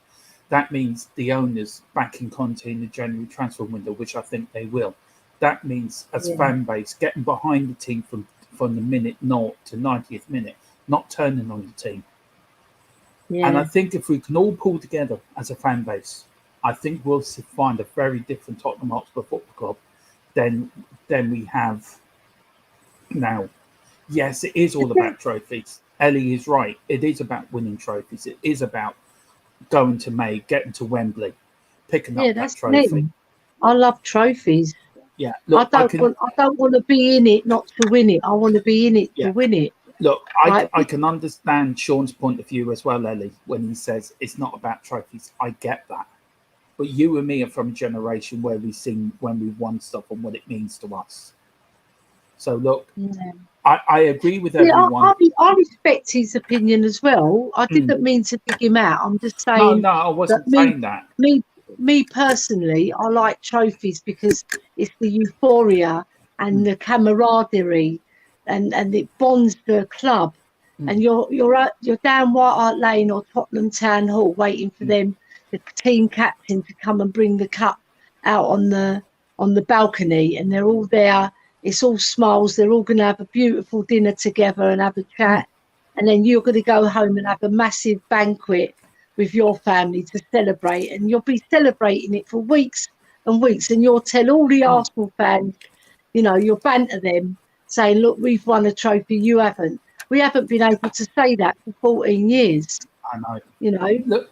That means the owners backing Conte in the January transfer window, which I think they will. That means as fan base getting behind the team from the minute 0 to 90th minute, not turning on the team. And I think if we can all pull together as a fan base, I think we'll find a very different Tottenham Hotspur Football Club than we have now. Yes, it is all about trophies. Ellie is right. It is about winning trophies. It is about going to May, getting to Wembley, picking up that trophy. I love trophies. Yeah, look, I don't want to be in it not to win it. I want to be in it to win it. Look, I can understand Sean's point of view as well, Ellie, when he says it's not about trophies. I get that. But you and me are from a generation where we've seen when we've won stuff and what it means to us. So, look, I agree with everyone. I respect his opinion as well. I didn't mean to pick him out. I'm just saying. No, I wasn't saying that. Me personally, I like trophies because it's the euphoria and the camaraderie, and it bonds the club. And you're down White Hart Lane or Tottenham Town Hall waiting for the team captain to come and bring the cup out on the balcony, and they're all there. It's all smiles. They're all going to have a beautiful dinner together and have a chat, and then you're going to go home and have a massive banquet with your family to celebrate, and you'll be celebrating it for weeks and weeks, and you'll tell all the Arsenal fans, you'll banter them saying, look, we've won a trophy, you haven't. We haven't been able to say that for 14 years. I know. Look,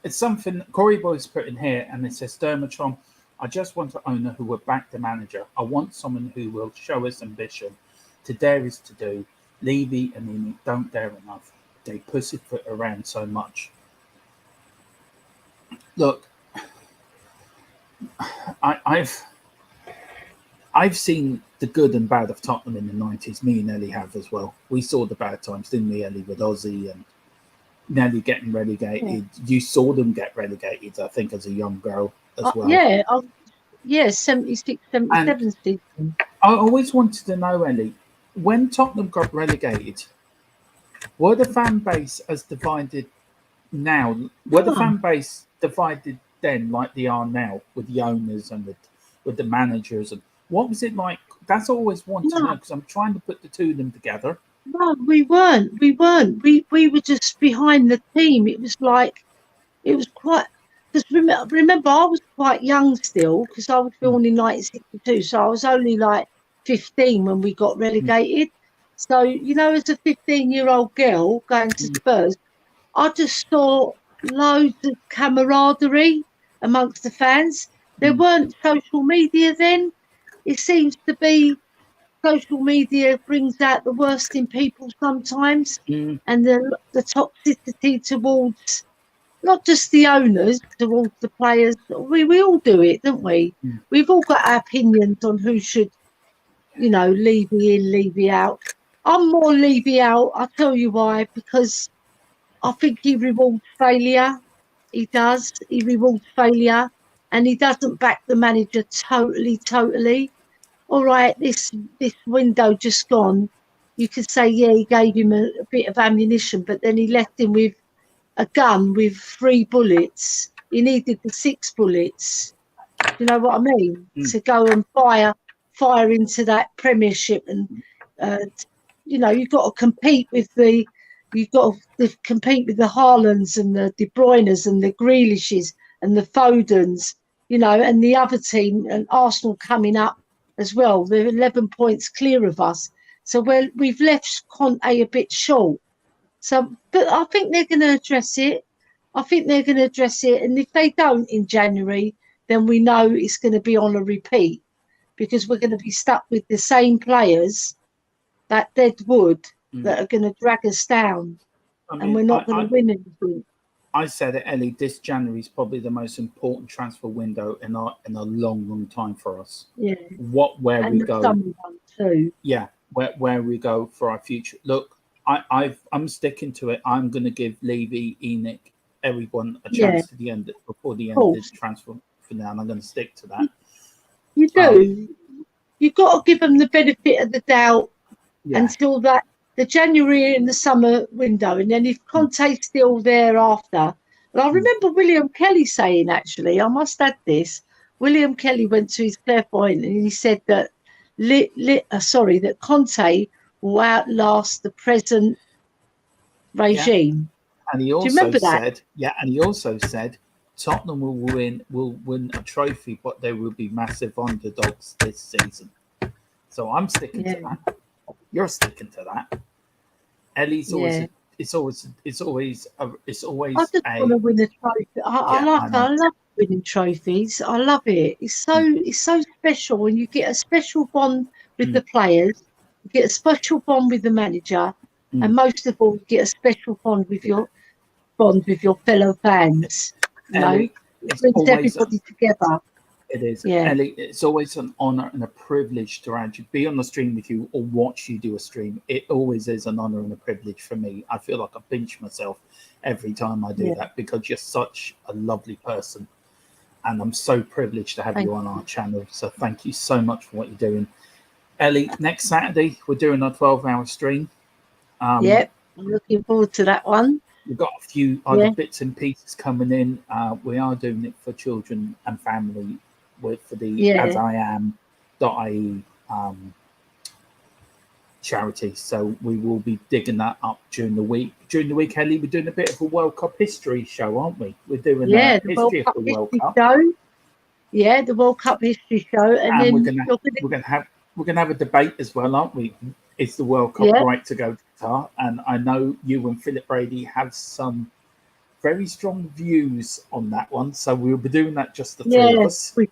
it's something Corey Boy's put in here, and it says, DERMOTRON, I just want an owner who will back the manager. I want someone who will show us ambition. To dare is to do. Levy and Amy don't dare enough. They pussyfoot around so much. Look, I've seen the good and bad of Tottenham in the 90s. Me and Ellie have as well. We saw the bad times, didn't we, Ellie, with Ozzy and Nelly getting relegated. You saw them get relegated, I think, as a young girl as well. Yeah, 76, 77 season. I always wanted to know, Ellie, when Tottenham got relegated, were the fan base as divided now? Were the fan base divided then like they are now with the owners and with the managers? And what was it like? That's always wanted to know, because I'm trying to put the two of them together. No, we weren't. We were just behind the team. It was like, it was quite, because remember, I was quite young still, because I was born in 1962, so I was only like 15 when we got relegated. So, you know, as a 15-year-old girl going to Spurs, I just saw loads of camaraderie amongst the fans. There weren't social media then. It seems to be social media brings out the worst in people sometimes, and the toxicity towards not just the owners, towards the players. We all do it, don't we? We've all got our opinions on who should, you know, Levy in, Levy out. I'm more Levy out. I'll tell you why, because I think he rewards failure. He does. He rewards failure, and he doesn't back the manager totally. All right, this window just gone. You could say, yeah, he gave him a bit of ammunition, but then he left him with a gun with 3 bullets. He needed the 6 bullets. You know what I mean? To go and fire into that Premiership, and you know, you've got to compete with the Haalands and the De Bruynes and the Grealishes and the Fodens, you know, and the other team, and Arsenal coming up as well. They're 11 points clear of us, so we've left Conte a bit short. So, but I think they're going to address it. And if they don't in January, then we know it's going to be on a repeat, because we're going to be stuck with the same players, that dead wood, that are going to drag us down, and we're not going to win anything. I said it, Ellie, this January is probably the most important transfer window in a long time for us. Yeah. Where we go. Summer one too. Yeah, where we go for our future. Look, I'm sticking to it. I'm going to give Levy, Enoch, everyone a chance to the end, before the end of this transfer for now, and I'm going to stick to that. You do. You've got to give them the benefit of the doubt until the January and the summer window, and then if Conte's still there after. And I remember William Kelly saying, actually, I must add this. William Kelly went to his clairvoyant and he said that that Conte will outlast the present regime. Yeah. And he also said, and he also said Tottenham will win a trophy, but they will be massive underdogs this season. So I'm sticking to that. You're sticking to that. Ellie's always it's always I just want to win a trophy. I love winning trophies. I love it. It's so special when you get a special bond with the players, you get a special bond with the manager, and most of all, you get a special bond with your fellow fans. You know, it brings everybody together. It is. Ellie, it's always an honour and a privilege to actually be on the stream with you or watch you do a stream. It always is an honour and a privilege for me. I feel like I pinch myself every time I do that, because you're such a lovely person. And I'm so privileged to have you on our channel. So thank you so much for what you're doing. Ellie, next Saturday, we're doing our 12-hour stream. I'm looking forward to that one. We've got a few other bits and pieces coming in. We are doing it for children and family for the asiam.ie charity. So we will be digging that up during the week. During the week, Ellie, we're doing a bit of a World Cup history show, aren't we? We're doing the history of the World Cup. Yeah, the World Cup history show, and then we're gonna have a debate as well, aren't we? Is the World Cup right to go to Qatar? And I know you and Philip Brady have some very strong views on that one, so we'll be doing that just the three of us. We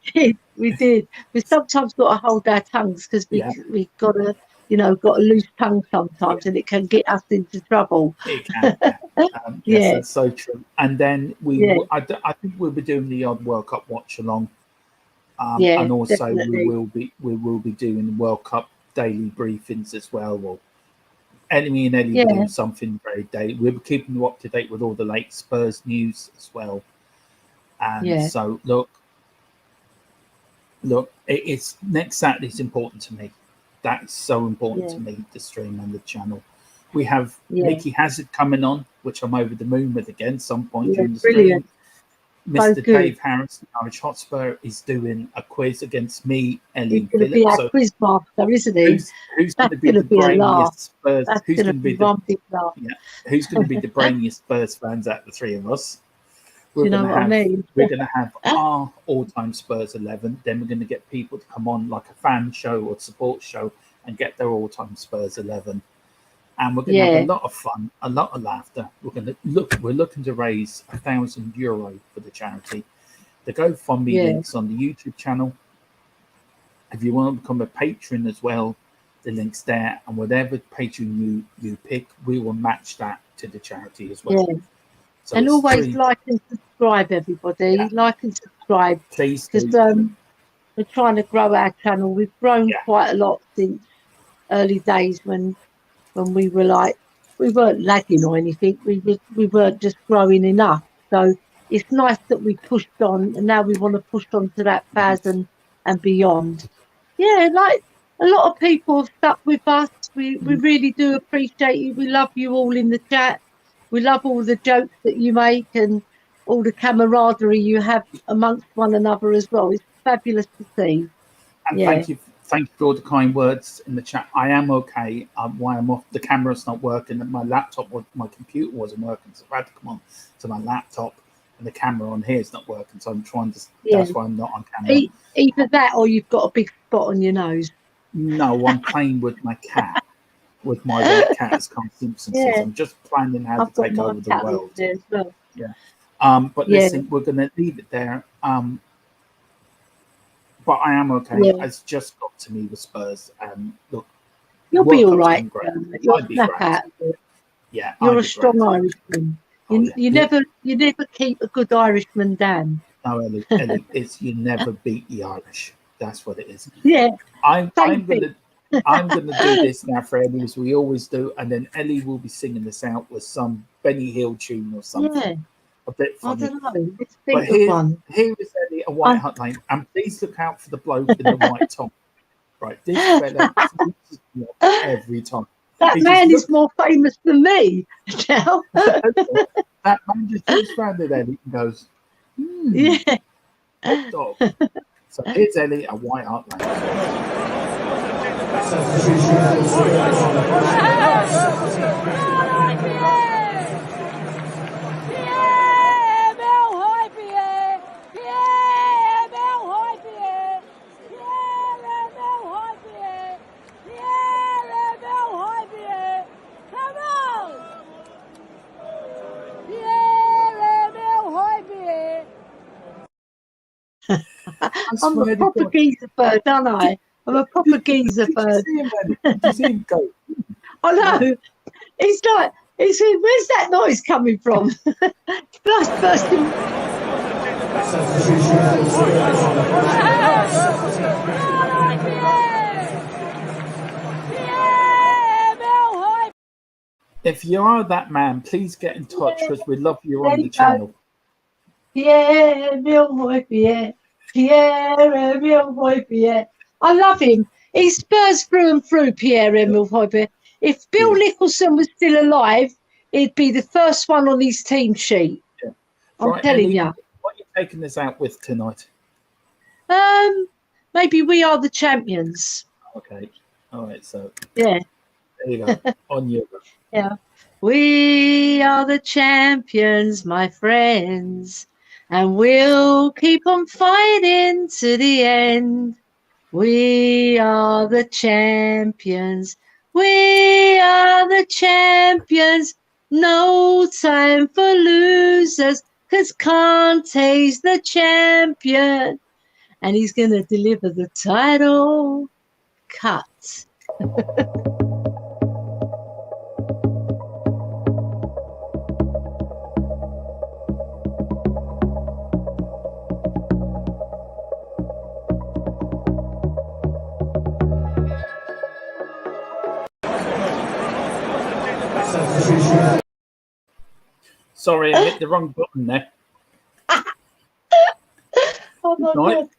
did. We sometimes got to hold our tongues, because we got to, got a loose tongue sometimes, and it can get us into trouble. It can. Yes, that's so true. And then I think we'll be doing the odd World Cup watch along And also definitely. we will be doing World Cup daily briefings as well. Well, me and Ellie will do something very daily. We'll be keeping you up to date with all the late Spurs news as well. And so look, it's next Saturday is important to me. That's so important to me, the stream and the channel. We have Mickey Hazard coming on, which I'm over the moon with again some point during the stream. Mr. Dave Harrison, Irish Hotspur, is doing a quiz against me, Ellie, and Philip. He's going to be our quiz master, isn't he? Who's going to be the brainiest Spurs? Who's going to be who's going to be the brainiest Spurs fans out of the three of us? We're going to have our all-time Spurs 11. Then we're going to get people to come on like a fan show or support show and get their all-time Spurs 11. And we're going to have a lot of fun, a lot of laughter. We're looking to raise €1,000 for the charity. The GoFundMe links on the YouTube channel. If you want to become a patron as well, the link's there. And whatever patron you pick, we will match that to the charity as well. Yeah. So and always like and subscribe, everybody. Like and subscribe. Please. Because we're trying to grow our channel. We've grown quite a lot since early days when we were like, we weren't lagging or anything. We weren't just growing enough. So it's nice that we pushed on, and now we want to push on to that 1,000 and beyond. Yeah, like a lot of people have stuck with us. We really do appreciate you. We love you all in the chat. We love all the jokes that you make and all the camaraderie you have amongst one another as well. It's fabulous to see. And thank you for all the kind words in the chat. I am okay. Why I'm off, the camera's not working, and my computer wasn't working, so I had to come on to my laptop, and the camera on here is not working, so I'm trying to. That's why I'm not on camera. Either that, or you've got a big spot on your nose. No, I'm playing with my cat, with my white cat, as Carl Simpson says. I'm just planning how to take over the world. As well. But listen, we're going to leave it there. But I am okay. It's just got to me with Spurs. Look, you'll be all right. You'll snap out. Yeah, you're a strong Irishman. You never keep a good Irishman down. No, Ellie, it's you never beat the Irish. That's what it is. Yeah. I'm gonna do this now for Ellie, as we always do, and then Ellie will be singing this out with some Benny Hill tune or something. Yeah. A bit funny. I don't know. It's but here is Ellie, a White Hart Lane, and please look out for the bloke in the white top. Right, this fella every time. That man is more famous than me now. That man just looks round at Ellie and goes, yeah. Hot dog. So here's Ellie, a White Hart Lane. I'm a proper geezer bird, aren't I? I'm a proper geezer bird. Did you see him go? I know. It's like, where's that noise coming from? Blood bursting. If you are that man, please get in touch because we love you on the channel. Pierre, Pierre, Pierre. I love him. He's Spurs through and through, Pierre-Emile Højbjerg. If Bill Nicholson was still alive, he'd be the first one on his team sheet. Yeah. I'm telling you. What are you taking this out with tonight? Maybe We Are the Champions. Okay. All right. So. Yeah. There you go. On you. Yeah. We are the champions, my friends, and we'll keep on fighting to the end. We are the champions. We are the champions. No time for losers, 'cause CONTE's the champion. And he's going to deliver the title. Cut. Sorry, I hit the wrong button there. Oh my Right. God.